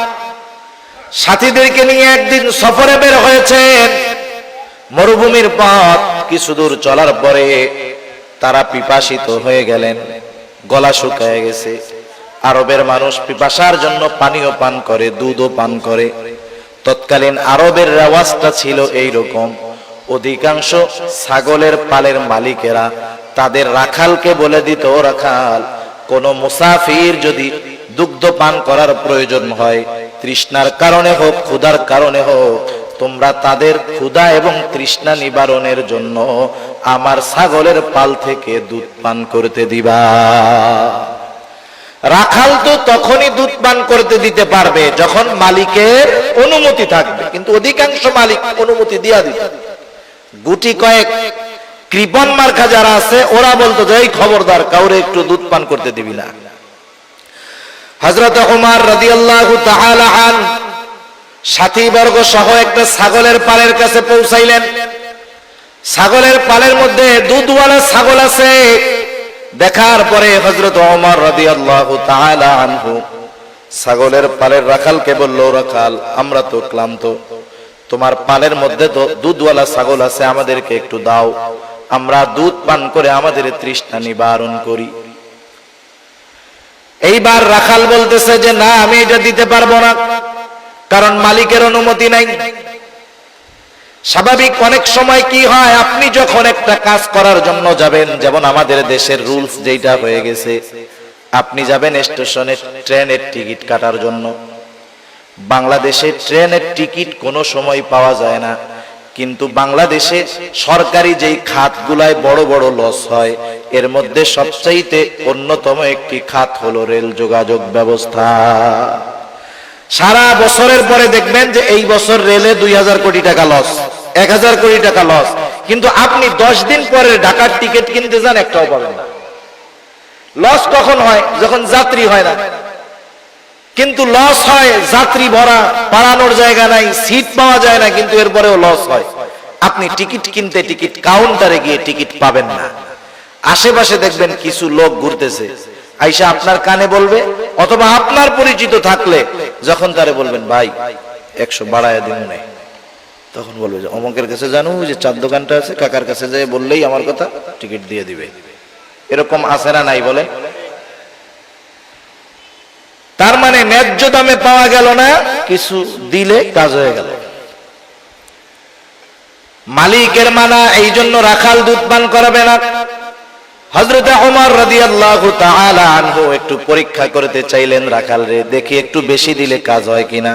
সাথীদেরকে নিয়ে একদিন সফরে বের হয়েছেন। মরুভূমির পথ কিছু দূর চলার পরে তারা পিপাসিত হয়ে গেলেন, গলা শুকিয়ে গেছে। আরবের মানুষ পিপাসার জন্য পানিও পান করে, দুধও পান করে। তৎকালীন আরবের রেওয়াজটা ছিল এইরকম, অধিকাংশ ছাগলের পালের মালিকেরা তাদের রাখালকে বলে দিত, ও রাখাল, কোন মুসাফির যদি দুগ্ধ পান করার প্রয়োজন হয়, তৃষ্ণার কারণে হোক ক্ষুধার কারণে হোক, তোমরা তাদের ক্ষুধা এবং তৃষ্ণা নিবারণের জন্য আমার ছাগলের পাল থেকে দুধ পান করতে দিবা। রাখাল তো তখনই দুধ পান করতে দিতে পারবে যখন মালিকের অনুমতি থাকবে, কিন্তু অধিকাংশ মালিক অনুমতি দিয়া দিত। গুটি কয়েক কৃপণ মার্কা যারা আছে ওরা বলতো যে এই খবরদার, কাউরে একটু দুধ পান করতে দিবি না। হযরত ওমর রাদিয়াল্লাহু তাআলা আন সাথীবর্গ সহ একটা ছাগলের পালের কাছে পৌঁছাইলেন। ছাগলের পালের মধ্যে দুধওয়ালা ছাগল আছে। দেখার পরে হযরত ওমর রাদিয়াল্লাহু তাআলা আনহু ছাগলের পালের রাখালকে বলল, রাখাল, আমরা তো ক্লান্ত, তোমার পালের মধ্যে তো দুধওয়ালা ছাগল আছে, আমাদেরকে একটু দাও, আমরা দুধ পান করে আমাদের তৃষ্ণা নিবারণ করি। এইবার রাখাল বলতেছে যে না, আমি এটা দিতে পারবো না, কারণ মালিকের অনুমতি নাই। স্বাভাবিক অনেক সময় কি হয়, আপনি যখন একটা কাজ করার জন্য যাবেন, যেমন আমাদের দেশের রুলস যেটা হয়ে গেছে, আপনি যাবেন স্টেশনে ট্রেনের টিকিট কাটার জন্য। বাংলাদেশে ট্রেনের টিকিট কোনো সময় পাওয়া যায় না, কিন্তু বাংলাদেশে সরকারি যেই খাতগুলায় বড় বড় লস হয়, এর মধ্যে সবচাইতে অন্যতম একটি খাত হলো রেল যোগাযোগ ব্যবস্থা। সারা বছরের পরে দেখবেন যে এই বছর রেলে 2000 কোটি টাকা লস, 1000 কোটি টাকা লস, কিন্তু আপনি 10 দিন পরে ঢাকার টিকিট কিনতে যান, একটাও পাবেন না। লস কখন হয়? যখন যাত্রী হয় না। কিন্তু লস হয় যাত্রী ভরা, পালানোর জায়গা নাই, সিট পাওয়া যায় না, কিন্তু এরপরেও লস হয়। আপনি টিকিট কিনতে টিকিট কাউন্টারে গিয়ে টিকিট পাবেন না। আশেপাশে দেখবেন কিছু লোক ঘুরতেছে, আইসা আপনার কানে বলবে, অথবা আপনার পরিচিত থাকলে যখন তারে বলবেন ভাই 100 বাড়ায় দিন নাই, তখন বলবে যে অমকের কাছে জানো যে চার দোকানটা আছে, কাকার কাছে যাই বললেই আমার কথা টিকিট দিয়ে দিবে। এরকম আছে না নাই বলে? তার মানে ন্যায্য দামে পাওয়া গেল না, কিছু দিলে কাজ হয়ে গেল। মালিকের মানা, এই জন্য রাখাল দুধ পান করাবে না। হযরত ওমর রাদিয়াল্লাহু তাআলা আনহু একটু পরীক্ষা করতে চাইলেন রাখাল রে, দেখি একটু বেশি দিলে কাজ হয় কিনা।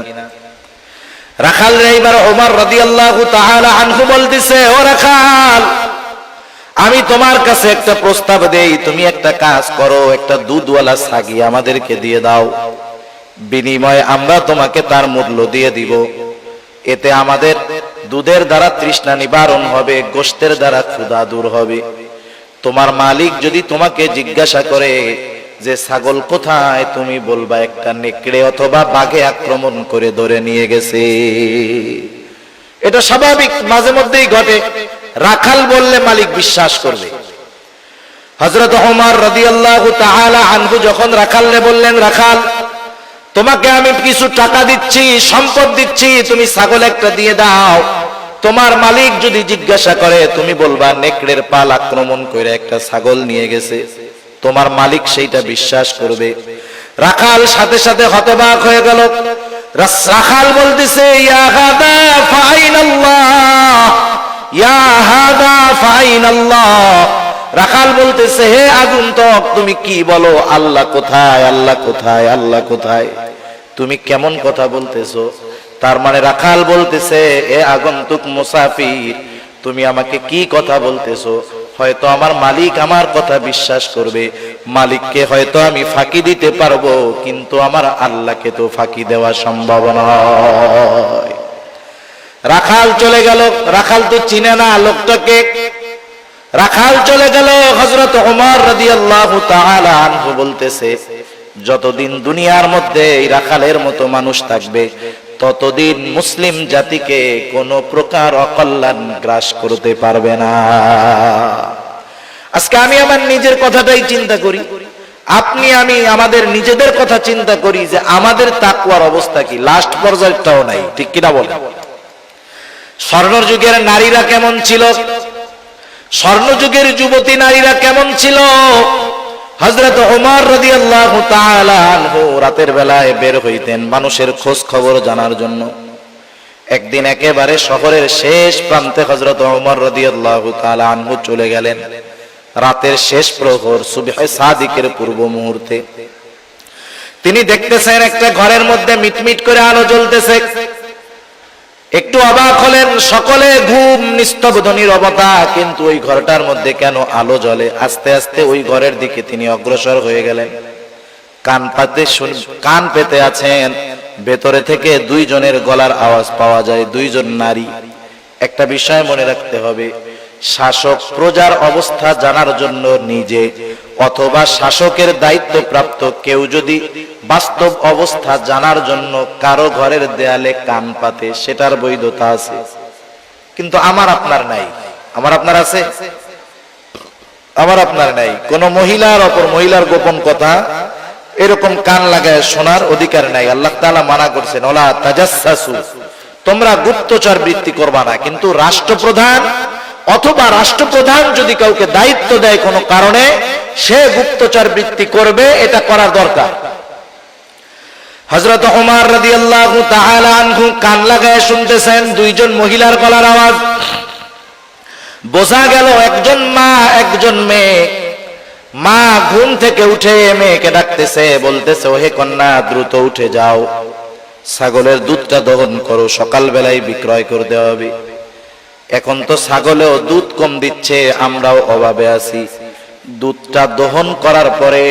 রাখাল রে এবার ওমর রাদিয়াল্লাহু তাআলা আনহু বলতেছে, ও রাখাল, আমি তোমার কাছে একটা প্রস্তাব দেই, তুমি একটা কাজ করো, একটা দুধওয়ালা ছাগি আমাদেরকে দিয়ে দাও, বিনিময়ে আমরা তোমাকে তার মূল্য দিয়ে দিব। এতে আমাদের দুধের দ্বারা তৃষ্ণা নিবারণ হবে, গোশতের দ্বারা ক্ষুধা দূর হবে। তোমার মালিক যদি তোমাকে জিজ্ঞাসা করে যে ছাগল কোথায়, তুমি বলবা একটা নেকড়ে অথবা বাঘে আক্রমণ করে ধরে নিয়ে গেছে। এটা স্বাভাবিক, মাঝে মধ্যেই ঘটে। রাখাল বললে মালিক বিশ্বাস করবে। হযরত ওমর রাদিয়াল্লাহু তাআলা আনহু যখন রাখালকে বললেন, রাখাল, তোমাকে আমি কিছু টাকা দিচ্ছি, সম্পদ দিচ্ছি, তুমি ছাগল একটা দিয়ে দাও, তোমার মালিক যদি জিজ্ঞাসা করে তুমি বলবা নেকড়ের পাল আক্রমণ করে একটা ছাগল নিয়ে গেছে, তোমার মালিক সেইটা বিশ্বাস করবে। রাখাল সাথে সাথে হতবাক হয়ে গেল। রাখাল বলতেছে, ইয়া হাদা ফাইনাল্লাহ, ইয়া হাদা ফাইনাল্লাহ। রাখাল বলতেছে, হে আগন্তুক, তুমি কি বলো? আল্লাহ কোথায়? আল্লাহ কোথায়? আল্লাহ কোথায়? তুমি কেমন কথা বলতেছো? তার মানে রাখাল বলতেছে, এ আগন্তুক মুসাফির, তুমি আমাকে কি কথা বলতেছো? হয়তো আমার মালিক আমার কথা বিশ্বাস করবে, মালিককে হয়তো আমি ফাঁকি দিতে পারবো, কিন্তু আমার আল্লাহকে তো ফাঁকি দেওয়া সম্ভব নয়। রাখাল চলে গেল। রাখাল তো চিনে না লোকটাকে। রাখাল চলে গেল। হযরত ওমর রাদিয়াল্লাহু তাআলা আনহু বলতেছে, যতদিন দুনিয়ার মধ্যে এই রাখালের মতো মানুষ থাকবে, ততদিন মুসলিম জাতিকে কোনো প্রকার অকল্যাণ গ্রাস করতে পারবে না। আজকে আমি আমার নিজের কথাটাই চিন্তা করি, আপনি আমি আমাদের নিজেদের কথা চিন্তা করি যে আমাদের তাকওয়ার অবস্থা কি, লাস্ট পর্যায়টাও নাই, ঠিক কিনা বলেন? স্বর্ণযুগের নারীরা কেমন ছিল? স্বর্ণযুগের যুবতী নারীরা কেমন ছিল? হযরত ওমর রাদিয়াল্লাহু তাআলা আনহু রাতের বেলায় বের হইতেন মানুষের খোঁজ খবর জানার জন্য। একদিন একেবারে শহরের শেষ প্রান্তে হযরত ওমর রাদিয়াল্লাহু তাআলা আনহু চলে গেলেন। রাতের শেষ প্রহর, সুবহে সাদিকের পূর্ব মুহূর্তে তিনি দেখতেছেন একটা ঘরের মধ্যে মিটমিট করে আলো জ্বলতেছে। একটু অবাক হলেন, সকলে ঘুম, নিস্তব্ধ নীরবতা, কিন্তু ওই ঘরটার মধ্যে কেন আলো জ্বলে? আস্তে আস্তে ওই ঘরের দিকে তিনি অগ্রসর হয়ে গেলেন। কান পেতে আছেন, ভেতরে থেকে দুইজনের গলার আওয়াজ পাওয়া যায়, দুইজন নারী। একটা বিষয় মনে রাখতে হবে, শাসক প্রজার অবস্থা জানার জন্য নিজে অথবা শাসকের দায়িত্বপ্রাপ্ত কেউ যদি বাস্তব অবস্থা জানার জন্য কারো ঘরের দেয়ালে কান পাতে, সেটার বৈধতা আছে। কিন্তু আমার আপনার নাই। আমার আপনার আছে? আমার আপনার নাই। কোন মহিলার অপর মহিলার গোপন কথা এরকম কান লাগায় শোনার অধিকার নাই। আল্লাহ তাআলা মানা করছেন, ওলা তাজাসসু, তোমরা গুপ্তচর বৃত্তি করবা না। কিন্তু রাষ্ট্রপ্রধান অথবা রাষ্ট্রপ্রধান যদি কাউকে দায়িত্ব দেয় কোনো কারণে, সে গুপ্তচর বৃত্তি করবে, এটা করার দরকার। হযরত ওমর রাদিয়াল্লাহু তাআলা আনহু কান লাগায় শুনতেছেন দুইজন মহিলার গলার আওয়াজ। বোঝা গেল একজন মা, একজন মেয়ে। মা ঘুম থেকে উঠে মেয়েকে ডাকতেছে, বলতেছে, ওহে কন্যা, দ্রুত উঠে যাও, ছাগলের দুধটা দহন করো, সকাল বেলায় বিক্রয় করে দেওয়া হবে। এখন তো ছাগলেও দুধ কম দিচ্ছে, আমরাও অভাবে আছি। দুধটা দহন করার পরে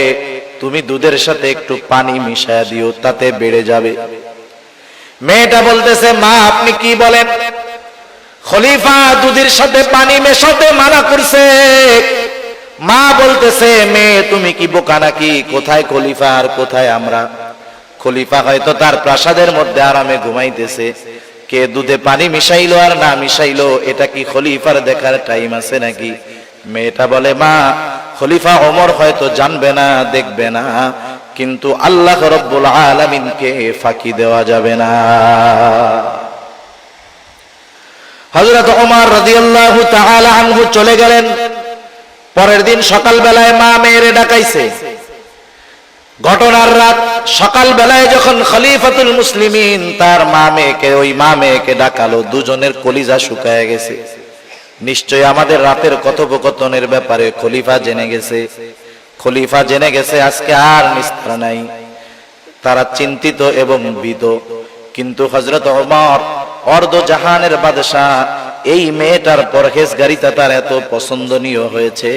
তুমি দুধের সাথে একটু পানি মিশায়া দিও, তাতে বেড়ে যাবে। মেয়েটা বলতেছে, মা আপনি কি বলেন? খলিফা দুধের সাথে পানি মেশাতে মানা করছে। মা বলতেছে, মেয়ে তুমি কি বোকা নাকি? কোথায় খলিফা আর কোথায় আমরা? খলিফা হয়তো তার প্রাসাদের মধ্যে আরামে ঘুমাইতেছে, কে দুধে পানি মিশাইলো আর না মিশাইলো এটা কি খলিফার দেখার টাইম আছে নাকি? মেয়েটা বলে, মা খলিফা ওমর হয়তো জানবে না, দেখবে না, কিন্তু আল্লাহ রাব্বুল আলামিনকে ফাঁকি দেওয়া যাবে না। হযরত ওমর রাদিয়াল্লাহু তাআলা আনহু চলে গেলেন। পরের দিন সকাল বেলায় মা মেয়েরে ডাকাইছে। ঘটনার রাত সকাল বেলায় যখন খলিফাতুল মুসলিমিন তার ওই মা মেয়েকে ডাকালো, দুজনের কলিজা শুকায় গেছে। নিশ্চয়ই আমাদের রাতের কথোপকথনের ব্যাপারে খলিফা জেনে গেছে। খলিফা জেনে গেছে, আজকে আর নিস্তার নাই। তারা চিন্তিত এবং ভীত। কিন্তু হযরত ওমর অর্ধ জাহানের বাদশাহ, এই মেয়েটার পরহেজগারিতা তার এত পছন্দনীয় হয়েছে,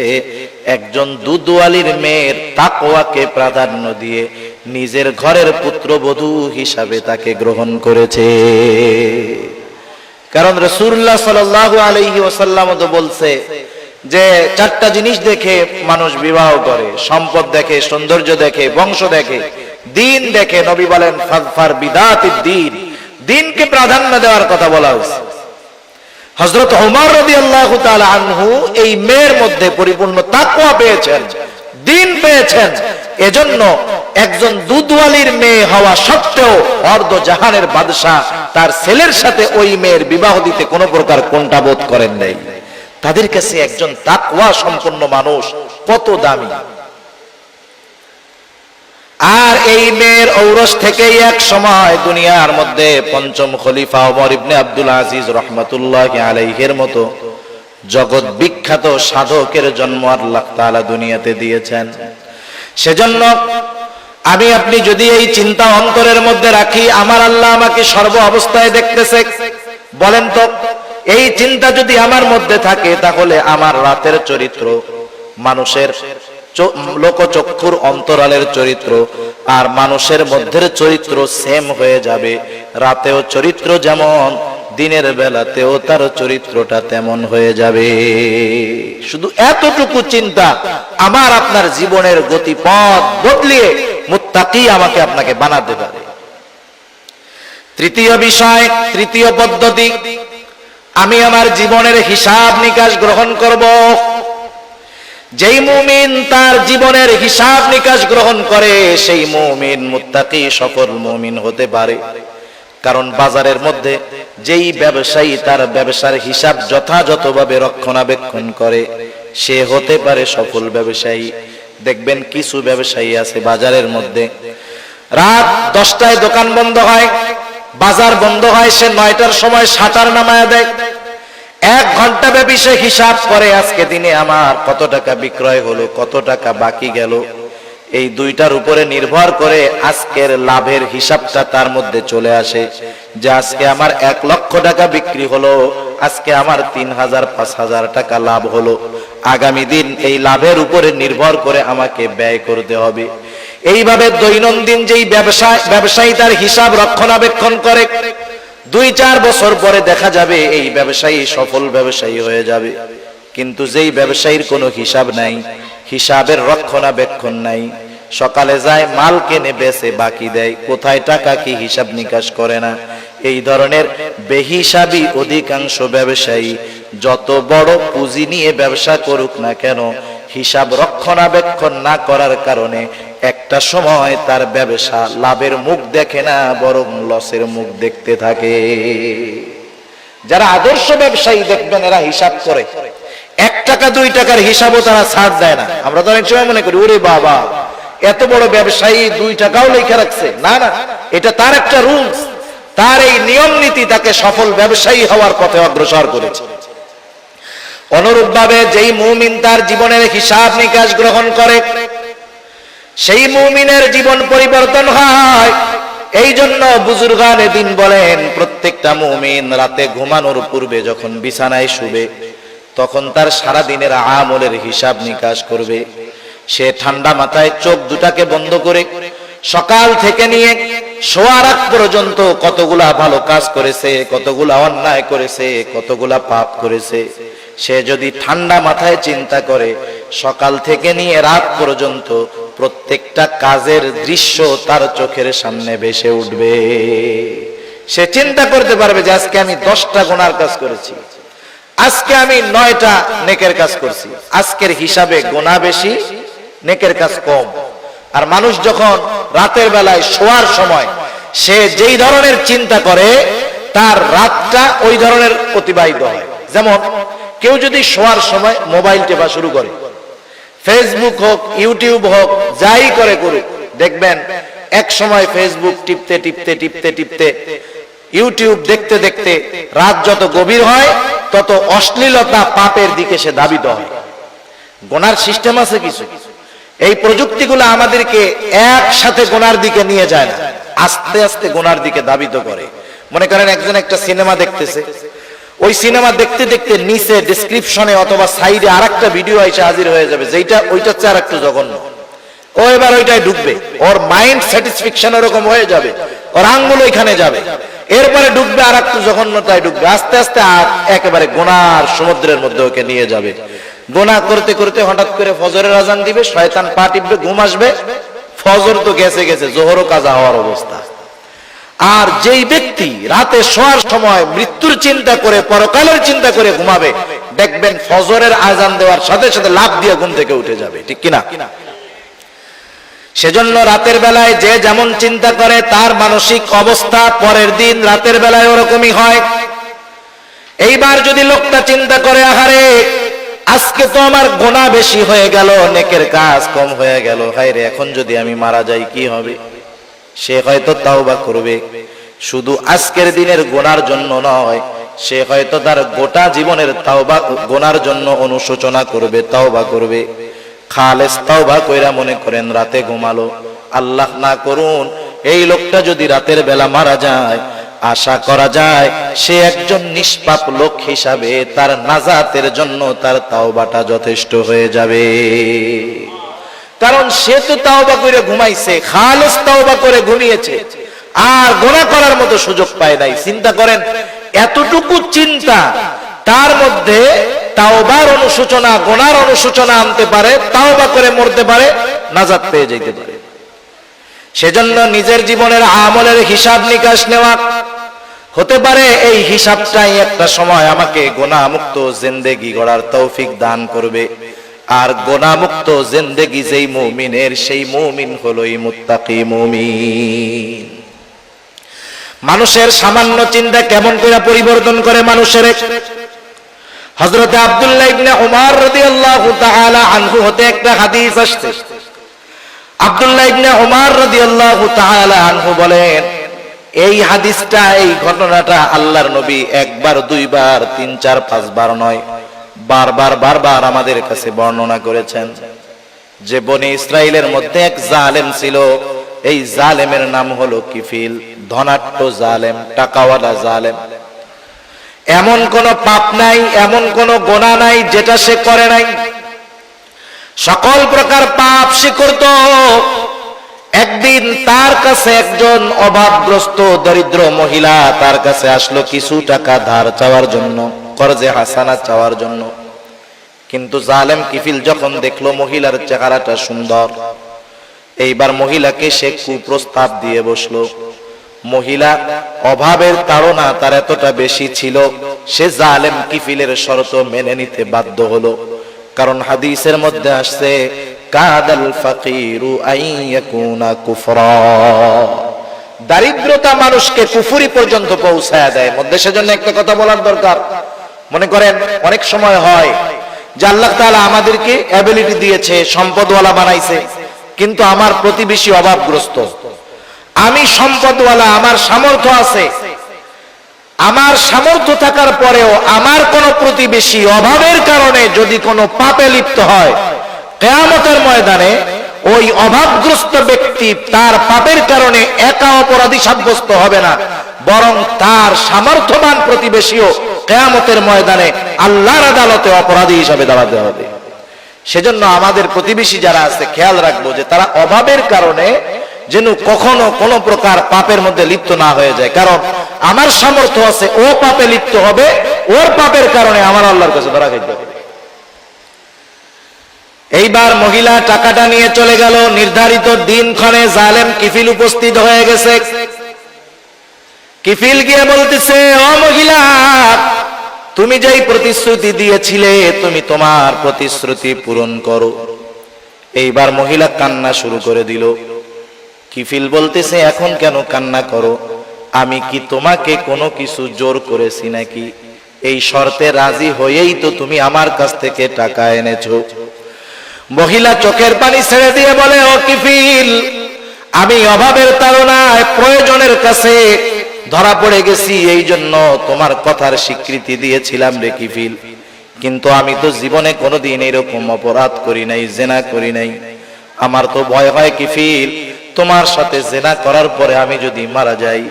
একজন দুধওয়ালির মেয়ের তাকওয়াকে প্রাধান্য দিয়ে নিজের ঘরের পুত্রবধূ হিসাবে তাকে গ্রহণ করেছে। কারণ রাসূলুল্লাহ সাল্লাল্লাহু আলাইহি ওয়াসাল্লাম তো বলছে যে চারটা জিনিস দেখে মানুষ বিবাহ করে, সম্পদ দেখে, সৌন্দর্য দেখে, বংশ দেখে, দিন দেখে। নবী বলেন, ফাযফার বিদাতিদ দ্বীন, দিনকে প্রাধান্য দেওয়ার কথা বলা হয়েছে। হযরত ওমর রাদিয়াল্লাহু তাআলা আনহু এই মেয়ের মধ্যে পরিপূর্ণ তাকওয়া পেয়েছেন, দ্বীন পেয়েছেন। এজন্য একজন দুধওয়ালির মেয়ে হওয়া সত্ত্বেও অর্ধ জাহানের বাদশা তার ছেলের সাথে ওই মেয়ের বিবাহ দিতে কোনো প্রকার কোণঠাবোধ করেন নাই। তাদের কাছে একজন তাকওয়া সম্পন্ন মানুষ কত দামি। আর এই মেয়ের ঔরস থেকেই এক সময় দুনিয়ার মধ্যে পঞ্চম খলিফা ওমর ইবনে আব্দুল আজিজ রাহমাতুল্লাহি আলাইহির মতো জগৎ বিখ্যাত সাধকের জন্ম আল্লাহ তাআলা দুনিয়াতে দিয়েছেন। সেজন্য আমি আপনি যদি এই চিন্তা অন্তরের মধ্যে রাখি, আমার আল্লাহ আমাকে সর্ব অবস্থায় দেখতেছে, বলেন তো এই চিন্তা যদি আমার মধ্যে থাকে, তাহলে আমার রাতের চরিত্র, মানুষের লোকচক্ষুর অন্তরালের চরিত্র আর মানুষের মধ্যের চরিত্র সেম হয়ে যাবে। রাতেও চরিত্র যেমন, দিনের বেলাতেও তার চরিত্রটা তেমন হয়ে যাবে। শুধু এতটুকু চিন্তা আমার আপনার জীবনের গতিপথ বদলিয়ে মুত্তাকি আমাকে আপনাকে বানাতে পারে। তৃতীয় বিষয়, তৃতীয় পদ্ধতি, আমি আমার জীবনের হিসাব নিকাশ গ্রহণ করব। যেই মুমিন তার জীবনের হিসাব নিকাশ গ্রহণ করে, সেই মুমিন মুত্তাকি সফল মুমিন হতে পারে। কারণ বাজারের মধ্যে যেই ব্যবসায়ী তার ব্যবসার হিসাব যথাযথভাবে রক্ষণাবেক্ষণ করে, সে হতে পারে সফল ব্যবসায়ী। দেখবেন কিছু ব্যবসায়ী আছে বাজারের মধ্যে, রাত 10টায় দোকান বন্ধ হয়, বাজার বন্ধ হয়, সে 9টার সময় শাটার নামায়া দেয়। 1 ঘন্টা ব্যাপী সে হিসাব করে আজকে দিনে আমার কত টাকা বিক্রয় হলো, কত টাকা বাকি গেল। এই দুইটার উপরে নির্ভর করে আজকের লাভের হিসাবটা তার মধ্যে চলে আসে যে আজকে আমার 1 লক্ষ টাকা বিক্রি হলো, আজকে আমার 3000 5000 টাকা লাভ হলো। আগামী দিন এই লাভের উপরে নির্ভর করে আমাকে ব্যয় করতে হবে। এইভাবে দৈনন্দিন যেই ব্যবসায়ী তার হিসাব রক্ষণাবেক্ষণ করে, 2-4 বছর পরে দেখা যাবে এই ব্যবসায়ী সফল ব্যবসায়ী হয়ে যাবে। কিন্তু যেই ব্যবসায়ীর কোনো হিসাব নাই, হিসাবের রক্ষণাবেক্ষণ নাই, সকালে যায় মাল কেনে বেচে বাকি দেয়, কোথায় টাকা কি হিসাব নিকাশ করে না, এই ধরনের বেহিসাবি অধিকাংশ ব্যবসায়ী যত বড় পুঁজি নিয়ে ব্যবসা করুক না কেন, হিসাব রক্ষণাবেক্ষণ না করার কারণে একটা সময় তার ব্যবসা লাভের মুখ দেখে না, বরং লসের মুখ দেখতে থাকে। যারা আদর্শ ব্যবসায়ী দেখবেন এরা হিসাব করে, 1 টাকা 2 টাকার হিসাবও তারা ছাড় দেয় না। আমরা তো অনেক সময় মনে করি ওরে বাবা এত বড় ব্যবসায়ী 2 টাকাও লেখা রাখছে, না না, এটা তার একটা রুলস, তার এই নিয়ম নীতি তাকে সফল ব্যবসায়ী হওয়ার পথে অগ্রসর করেছে। অনুরূপভাবে যেই মুমিন তার জীবনের হিসাব নিকাশ গ্রহণ করে, সেই মুমিনের জীবন পরিবর্তন হয়। এই জন্য বুজুর্গানে দিন বলেন, প্রত্যেকটা মুমিন রাতে ঘুমানোর পূর্বে যখন বিছানায় শুবে, তখন তার সারা দিনের আমলের হিসাব নিকাশ করবে। সে ঠান্ডা মাথায় চোখ দুটাকে বন্ধ করে সকাল থেকে নিয়ে শোয়ার আগ পর্যন্ত কতগুলা ভালো কাজ করেছে, কতগুলা অন্যায় করেছে, কতগুলা পাপ করেছে, সে যদি ঠান্ডা মাথায় চিন্তা করে, সকাল থেকে নিয়ে রাত পর্যন্ত প্রত্যেকটা কাজের দৃশ্য তার চোখের সামনে ভেসে উঠবে। সে চিন্তা করতে পারবে যে আজকে আমি 10টা গুনার কাজ করেছি, আজকে আমি 9টা নেকের কাজ করছি। আজকের হিসাবে গুনাহ বেশি, নেকের কাজ কম। আর মানুষ যখন রাতের বেলায় শোয়ার সময় সে যেই ধরনের চিন্তা করে, তার রাতটা ওই ধরনের অতিবাহিত হয়। যেমন কেউ যদি শোয়ার সময় মোবাইল টেপা শুরু করে, ফেসবুক হোক ইউটিউব হোক যাই করে করুক, দেখবেন এক সময় ফেসবুক টিপতে টিপতে টিপতে টিপতে ইউটিউব দেখতে দেখতে রাত যত গভীর হয় তত অশ্লীলতা পাপের দিকে সে ধাবিত হয়। গোনার সিস্টেম আছে কিছু, এই প্রযুক্তিগুলো আমাদেরকে একসাথে গোনার দিকে নিয়ে যায় না, আস্তে আস্তে গোনার দিকে ধাবিত করে। মনে করেন একজন একটা সিনেমা দেখতেছে, ওই সিনেমা দেখতে দেখতে নিচে ডেসক্রিপশনে অথবা সাইডে আরেকটা ভিডিও এসে হাজির হয়ে যাবে, যেটা ওইটার চেয়ে আরেকটু জঘন্য। ও এবার ওইটাই ঢুকবে, ওর মাইন্ড স্যাটিসফ্যাকশন ওরকম হয়ে যাবে, ওর আঙ্গুল ওইখানে যাবে, এরপরে ঢুকবে আর একটু জঘন্যতায় ঢুকবে, আস্তে আস্তে আর একেবারে গোনার সমুদ্রের মধ্যে ওকে নিয়ে যাবে। গোনা করতে করতে হঠাৎ করে ফজরের আজান দিবে, শয়তান পা টিপবে, ঘুম আসবে, ফজর তো গেছে গেছে, জোহরও কাজা হওয়ার অবস্থা। আর যেই ব্যক্তি রাতে শোয়ার সময় মৃত্যুর চিন্তা করে, পরকালের চিন্তা করে ঘুমাবে, দেখবেন ফজরের আজান দেওয়ার সাথে সাথে লাফ দিয়ে ঘুম থেকে উঠে যাবে, ঠিক কিনা? সেজন্য রাতের বেলায় যে যেমন চিন্তা করে তার মানসিক অবস্থা পরের দিন রাতের বেলায় ওরকমই হয়। এইবার যদি লোকটা চিন্তা করে, আহারে আজকে তো আমার গোনা বেশি হয়ে গেল, নেকের কাজ কম হয়ে গেল, হায়রে এখন যদি আমি মারা যাই কি হবে? সে হয়তো তাওবা করবে, শুধু আজকের দিনের গোনার জন্য নয়, সে হয়তো তার গোটা জীবনের তাওবা গোনার জন্য অনুশোচনা করবে, তাওবা করবে। খালেস তাওবা কইরা মনে করেন রাতে ঘুমালো, আল্লাহ না করুন এই লোকটা যদি রাতের বেলা মারা যায়, আশা করা যায় সে একজন নিষ্পাপ লোক হিসাবে তার নাজাতের জন্য তার তাওবাটা যথেষ্ট হয়ে যাবে। কারণ সে তো তাওবা করে ঘুমাইছে, খালেস তাওবা করে ঘুমিয়েছে, আর গোনা করার মতো সুযোগ পায় নাই। চিন্তা করেন এতটুকু চিন্তা তার মধ্যে তাওবার অনুশোচনা, গোনার অনুশোচনা আনতে পারে, তাওবা করে মরতে পারে, নাজাত পেয়ে যেতে পারে। সেজন্য নিজের জীবনের আমলের হিসাব নিকাশ নেওয়া, হতে পারে এই হিসাবটাই একটা সময় আমাকে গোনামুক্ত জিন্দেগি গড়ার তৌফিক দান করবে। আর গোনামুক্ত জিন্দেগি যেই মুমিনের, সেই মুমিন হলোই মুত্তাকি মুমিন। মানুষের সামান্য চিন্তা কেমন করে পরিবর্তন করে মানুষের। হযরত আব্দুল্লাহ ইবনে উমর রাদিয়াল্লাহু তাআলা আনহু হতে একটা হাদিস আসছে। আব্দুল্লাহ ইবনে উমর রাদিয়াল্লাহু তাআলা আনহু বলেন, এই হাদিসটা, এই ঘটনাটা আল্লাহর নবী একবার, দুইবার, 3, 4, 5 বার নয়, বারবার আমাদের কাছে বর্ণনা করেছেন যে বনি ইসরাইলের মধ্যে এক জালেম ছিল। এই জালেমের নাম হলো কিফিল, ধনাঢ্য জালেম, টাকাওয়ালা জালেম। এমন কোন পাপ নাই, এমন কোন গুনাহ নাই যেটা সে করে নাই। সকল প্রকার পাপ সে করত। একদিন তার কাছে একজন অভাবগ্রস্ত দরিদ্র মহিলা তার কাছে আসলো কিছু টাকা ধার চাওয়ার জন্য, কর্জে হাসানা চাওয়ার জন্য। কিন্তু জালেম কিফিল যখন দেখলো মহিলার চেহারাটা সুন্দর, এইবার মহিলাকে সে কুপ্রস্তাব দিয়ে বসলো। মহিলা অভাবের তাড়না তার এতটা বেশি ছিল, সে জালেম কিফিলের শর্ত মেনে নিতে বাধ্য হলো। কারণ হাদিসের মধ্যে আসছে কাদাল ফাকিরু আইয়াকুনা কুফরা, দারিদ্রতা মানুষকে কুফরি পর্যন্ত পৌঁছায় দেয় মধ্যে। সেজন্য একটা কথা বলার দরকার। মনে করেন অনেক সময় হয় যে আল্লাহ তাআলা আমাদেরকে অ্যাবিলিটি দিয়েছে, সম্পদওয়ালা বানাইছে, কিন্তু আমার প্রতিবেশী অভাবগ্রস্ত। আমি সম্পদওয়ালা, আমার সামর্থ্য আছে, আমার সামর্থ্য থাকার পরেও আমার কোন প্রতিবেশী অভাবের কারণে যদি কোনো পাপে লিপ্ত হয়, কিয়ামতের ময়দানে ওই অভাবগ্রস্ত ব্যক্তি তার পাপের কারণে একা অপরাধী সাব্যস্ত হবে না, বরং তার সামর্থ্যবান প্রতিবেশীও কিয়ামতের ময়দানে আল্লাহর আদালতে অপরাধী হিসাবে দাঁড়াতে হবে। সেজন্য আমাদের প্রতিবেশী যারা আছে খেয়াল রাখবো যে তারা অভাবের কারণে যেন কখনো কোনো প্রকার পাপের মধ্যে লিপ্ত না হয়ে যায়। কারণ আমার সামর্থ্য আছে, ও পাপে লিপ্ত হবে, ওর পাপের কারণে আমার আল্লাহর কাছে ধরা খাইতে হবে। এইবার মহিলা টাকাটা নিয়ে চলে গেল। নির্ধারিত দিনক্ষণে জালেম কিফিল উপস্থিত হয়ে গেছে। কিফিল গিয়ে বলতেছে, ও মহিলা, তুমি যেই প্রতিশ্রুতি দিয়েছিলে তুমি তোমার প্রতিশ্রুতি পূরণ করো। এইবার মহিলা কান্না শুরু করে দিল। কিফিল বলতেছে, এখন কেন কান্না করো? আমি কি তোমাকে কোনো কিছু জোর করেছি নাকি? এই শর্তে রাজি হয়েই তো তুমি আমার কাছ থেকে টাকা এনেছো। মহিলা চোখের পানি ছেড়ে দিয়ে বলে, ও কিফিল, আমি অভাবের তাড়নায় প্রয়োজনের কাছে ধরা পড়ে গেছি, এই জন্য তোমার কথার স্বীকৃতি দিয়েছিলাম রে কিফিল। কিন্তু আমি তো জীবনে কোনোদিন এরকম অপরাধ করি নাই, জেনা করি নাই। আমার তো ভয় হয় কিফিল, তোমার সাথে জেনা করার পরে আমি যদি মারা যাই,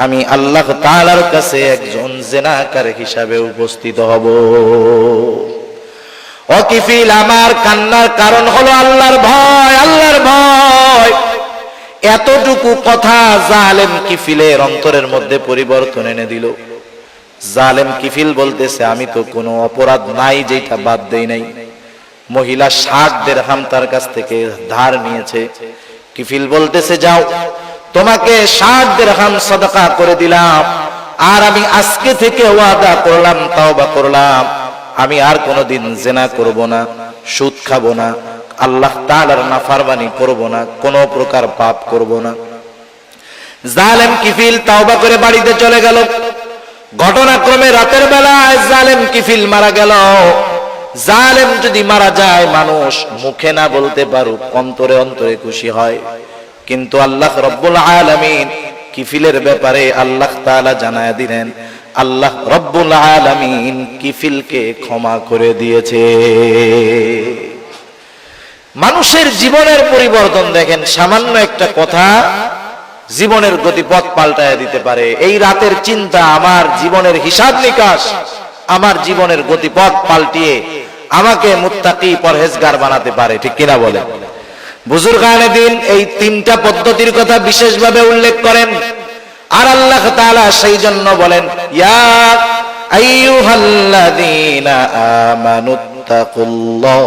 আমি আল্লাহ তাআলার কাছে একজন জেনাকার হিসাবে উপস্থিত হব। ও কিফিল, আমার কান্নার কারণ হলো আল্লাহর ভয়, আল্লাহর ভয়। এতটুকু কথা জালেম কিফিলের অন্তরের মধ্যে পরিবর্তন এনে দিল। জালেম কিফিল বলতেছে, আমি তো কোনো অপরাধ নাই যেটা বাদ দেই নাই। মহিলা 60 দিরহাম তার কাছ থেকে ধার নিয়েছে। কিফিল বলতেছে, যাও, তোমাকে 60 দিরহাম সাদাকা করে দিলাম, আর আমি আজকে থেকে ওয়াদা করলাম, তাওবা করলাম, আমি আর কোনোদিন জিনা করব না, সুদ খাবো না, আল্লাহ তাআলার নাফরমানি করব না, কোনো প্রকার পাপ করব না। জালেম কিফিল তাওবা করে বাড়িতে চলে গেল। ঘটনাক্রমে রাতের বেলায় জালেম কিফিল মারা গেল। জালেম যদি মারা যায়, মানুষ মুখে না বলতে পারুক, অন্তরে অন্তরে খুশি হয়। কিন্তু আল্লাহ রব্বুল আলামিন কিফিলের ব্যাপারে আল্লাহ তাআলা জানায়া দিলেন, আল্লাহ রব্বুল আলামিন কিফিলকে ক্ষমা করে দিয়েছে। মানুষের জীবনের পরিবর্তন দেখেন, সামান্য একটা কথা জীবনের গতিপথ পাল্টায় দিতে পারে। এই রাতের চিন্তা আমার জীবনের হিসাব নিকাশ, আমার জীবনের গতিপথ পাল্টিয়ে আমাকে মুত্তাকি পরহেজগার বানাতে পারে, ঠিক কিনা বলে? বুজুর্গানে দিন এই 3টা পদ্ধতির কথা বিশেষভাবে উল্লেখ করেন। আর আল্লাহ তাআলা সেই জন্য বলেন, ইয়া আইয়ুহাল্লাযীনা আমানুত্তাকুল্লাহ,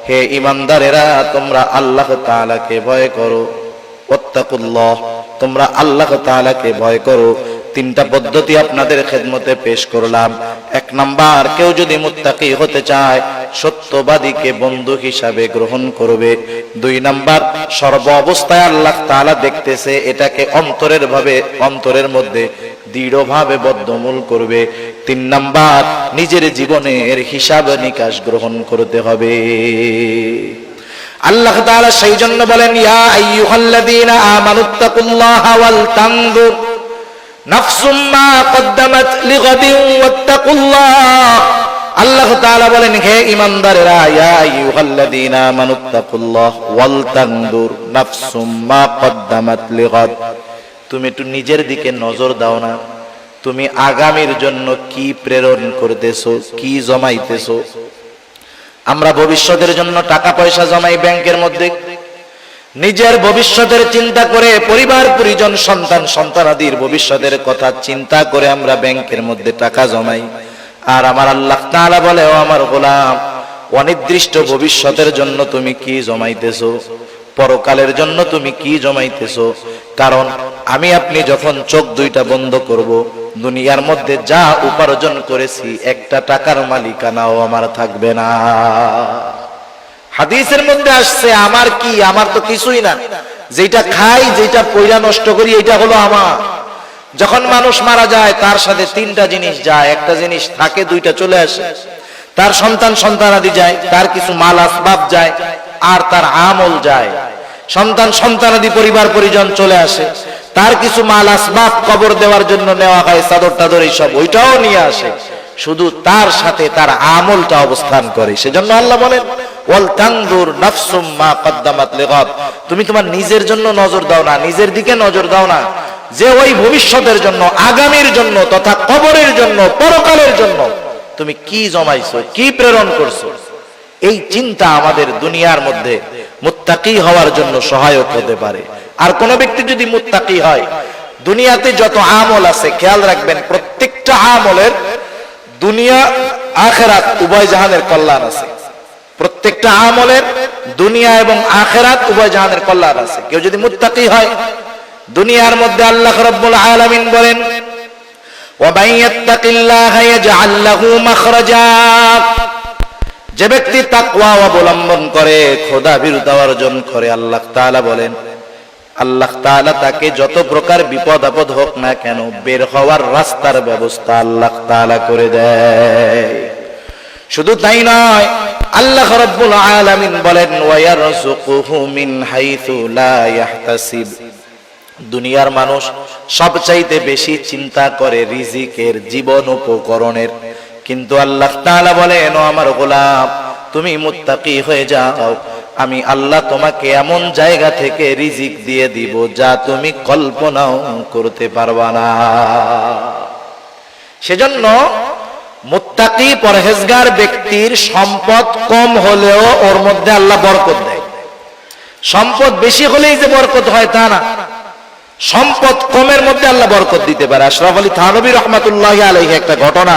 হে ঈমানদারেরা, তোমরা আল্লাহ তাআলাকে ভয় করো। ওয়াত্তাকুল্লাহ, তোমরা আল্লাহ তাআলাকে ভয় করো। 3টা পদ্ধতি আপনাদের খেদমতে পেশ করলাম। 1 নাম্বার, কেউ যদি মুত্তাকি হতে চায়, সত্যবাদীকে বন্ধু হিসাবে গ্রহণ করবে। 2 নাম্বার, সর্ব অবস্থায় আল্লাহ তাআলা দেখতেছে, এটাকে অন্তরের মধ্যে দৃঢ়ভাবে বদ্ধমূল করবে। 3 নাম্বার, নিজের জীবনের হিসাব নিকাশ গ্রহণ করতে হবে। আল্লাহ তাআলা সেই জন্য বলেন, ইয়া আইয়ুহাল্লাযীনা আমানুত্তাকুল্লাহা ওয়াল তানজুর নাফসুম মা কদ্দামাত লিগাদিন ওয়াত্তাকুল্লাহ। আল্লাহ তাআলা বলেন, হে ঈমানদারেরা, ইয়া আইয়ুহাল্লাযীনা আমানুত্তাকুল্লাহ ওয়াল তানদুর নাফসুম মা কদ্দামাত লিগাদ। তুমি একটু নিজের দিকে নজর দাও না, তুমি আগামীর জন্য কি প্রেরণ করতেছো, কি জমাইতেছো। আমরা ভবিষ্যতের জন্য টাকা পয়সা জমাই ব্যাংকের মধ্যে, নিজের ভবিষ্যতের চিন্তা করে, পরিবার পরিজন সন্তান সন্তানাদির ভবিষ্যতের কথা চিন্তা করে আমরা ব্যাংকের মধ্যে টাকা জমাই। আর আমার আল্লাহ তাআলা বলে, ও আমার গোলাম, অনির্দিষ্ট ভবিষ্যতের জন্য তুমি কি জমাইতেছো, পরকালের জন্য তুমি কি জমাইতেছো। কারণ আমি আপনি যখন চোখ দুইটা বন্ধ করব, দুনিয়ার মধ্যে যা উপার্জন করেছি একটা টাকার মালিকানাও আমার থাকবে না। হাদিসের মধ্যে আসছে, আমার কি, আমার তো কিছুই না, যেটা খাই যেটা পয়লা নষ্ট করি এটা হলো আমার। যখন মানুষ মারা যায় তার সাথে তিনটা জিনিস যায়, একটা জিনিস থাকে, দুইটা চলে আসে। তার সন্তান সন্তানাদি যায়, তার কিছু মাল আসবাব যায়, আর তার আমল যায়। সন্তান সন্তানাদি পরিবার পরিজন চলে আসে, তার কিছু মাল আসবাব কবর দেওয়ার জন্য নেওয়া হয়, চাদর টাদর এইসব, ওইটাও নিয়ে আসে। শুধু তার সাথে তার আমলটা অবস্থান করে। সেজন্য আল্লাহ বলেন, ওয়াল তানজুর নাফসুম মা কদ্দামাত লিগাদ। তুমি তোমার নিজের জন্য নজর দাও না, নিজের দিকে নজর দাও না, যে ওই ভবিষ্যতের জন্য, আগামীর জন্য তথা কবরের জন্য, পরকালের জন্য তুমি কি জমাইছো, কি প্রেরণ করছো। এই চিন্তা আমাদের দুনিয়ার মধ্যে মুত্তাকি হওয়ার জন্য সহায়ক হতে পারে। আর কোন ব্যক্তি যদি মুত্তাকি হয়, দুনিয়াতে যত আমল আছে, খেয়াল রাখবেন প্রত্যেকটা আমলের দুনিয়া আখিরাত উভয় জাহানের কল্যাণ আছে। প্রত্যেকটা আমলের দুনিয়া এবং আখিরাত উভয় জাহানের কল্যাণ আছে। কেউ যদি মুত্তাকি হয়, দুনিয়ার মধ্যে আল্লাহ রাব্বুল আলামিন বলেন, ওয়া মান ইয়াত্তাকিল্লাহা ইয়াজআল লাহু মাখরাজা। যে ব্যক্তি তাকওয়া অবলম্বন করে, খোদা বিরুদ্ধ অর্জন করে, আল্লাহ তাআলা বলেন, আল্লাহ তাআলা তাকে যত প্রকার বিপদ আপদ হোক না কেন, বের হওয়ার রাস্তার ব্যবস্থা আল্লাহ তাআলা করে দেয়। শুধু তাই নয়, আল্লাহ রাব্বুল আলামিন বলেন, ওয়া ইয়ারযুকুহু মিন হাইথু লা ইয়াহতাসিব। দুনিয়ার মানুষ সবচাইতে বেশি চিন্তা করে রিজিকের, জীবন উপকরণের, কিন্তু আল্লাহ তাআলা বলেন, ও আমার গোলাম, তুমি মুত্তাকি হয়ে যাও, আমি আল্লাহ তোমাকে এমন জায়গা থেকে রিজিক দিয়ে দিব যা তুমি কল্পনাও করতে পারবা না। সেজন্য মুত্তাকি পরহেজগার ব্যক্তির সম্পদ কম হলেও ওর মধ্যে আল্লাহ বরকত দেয়। সম্পদ বেশি হলেই যে বরকত হয় তা না, সম্পদ কমের মধ্যে আল্লাহ বরকত দিতে পারে। আশরাফ আলী থানভী রহমাতুল্লাহি আলাইহি একটা ঘটনা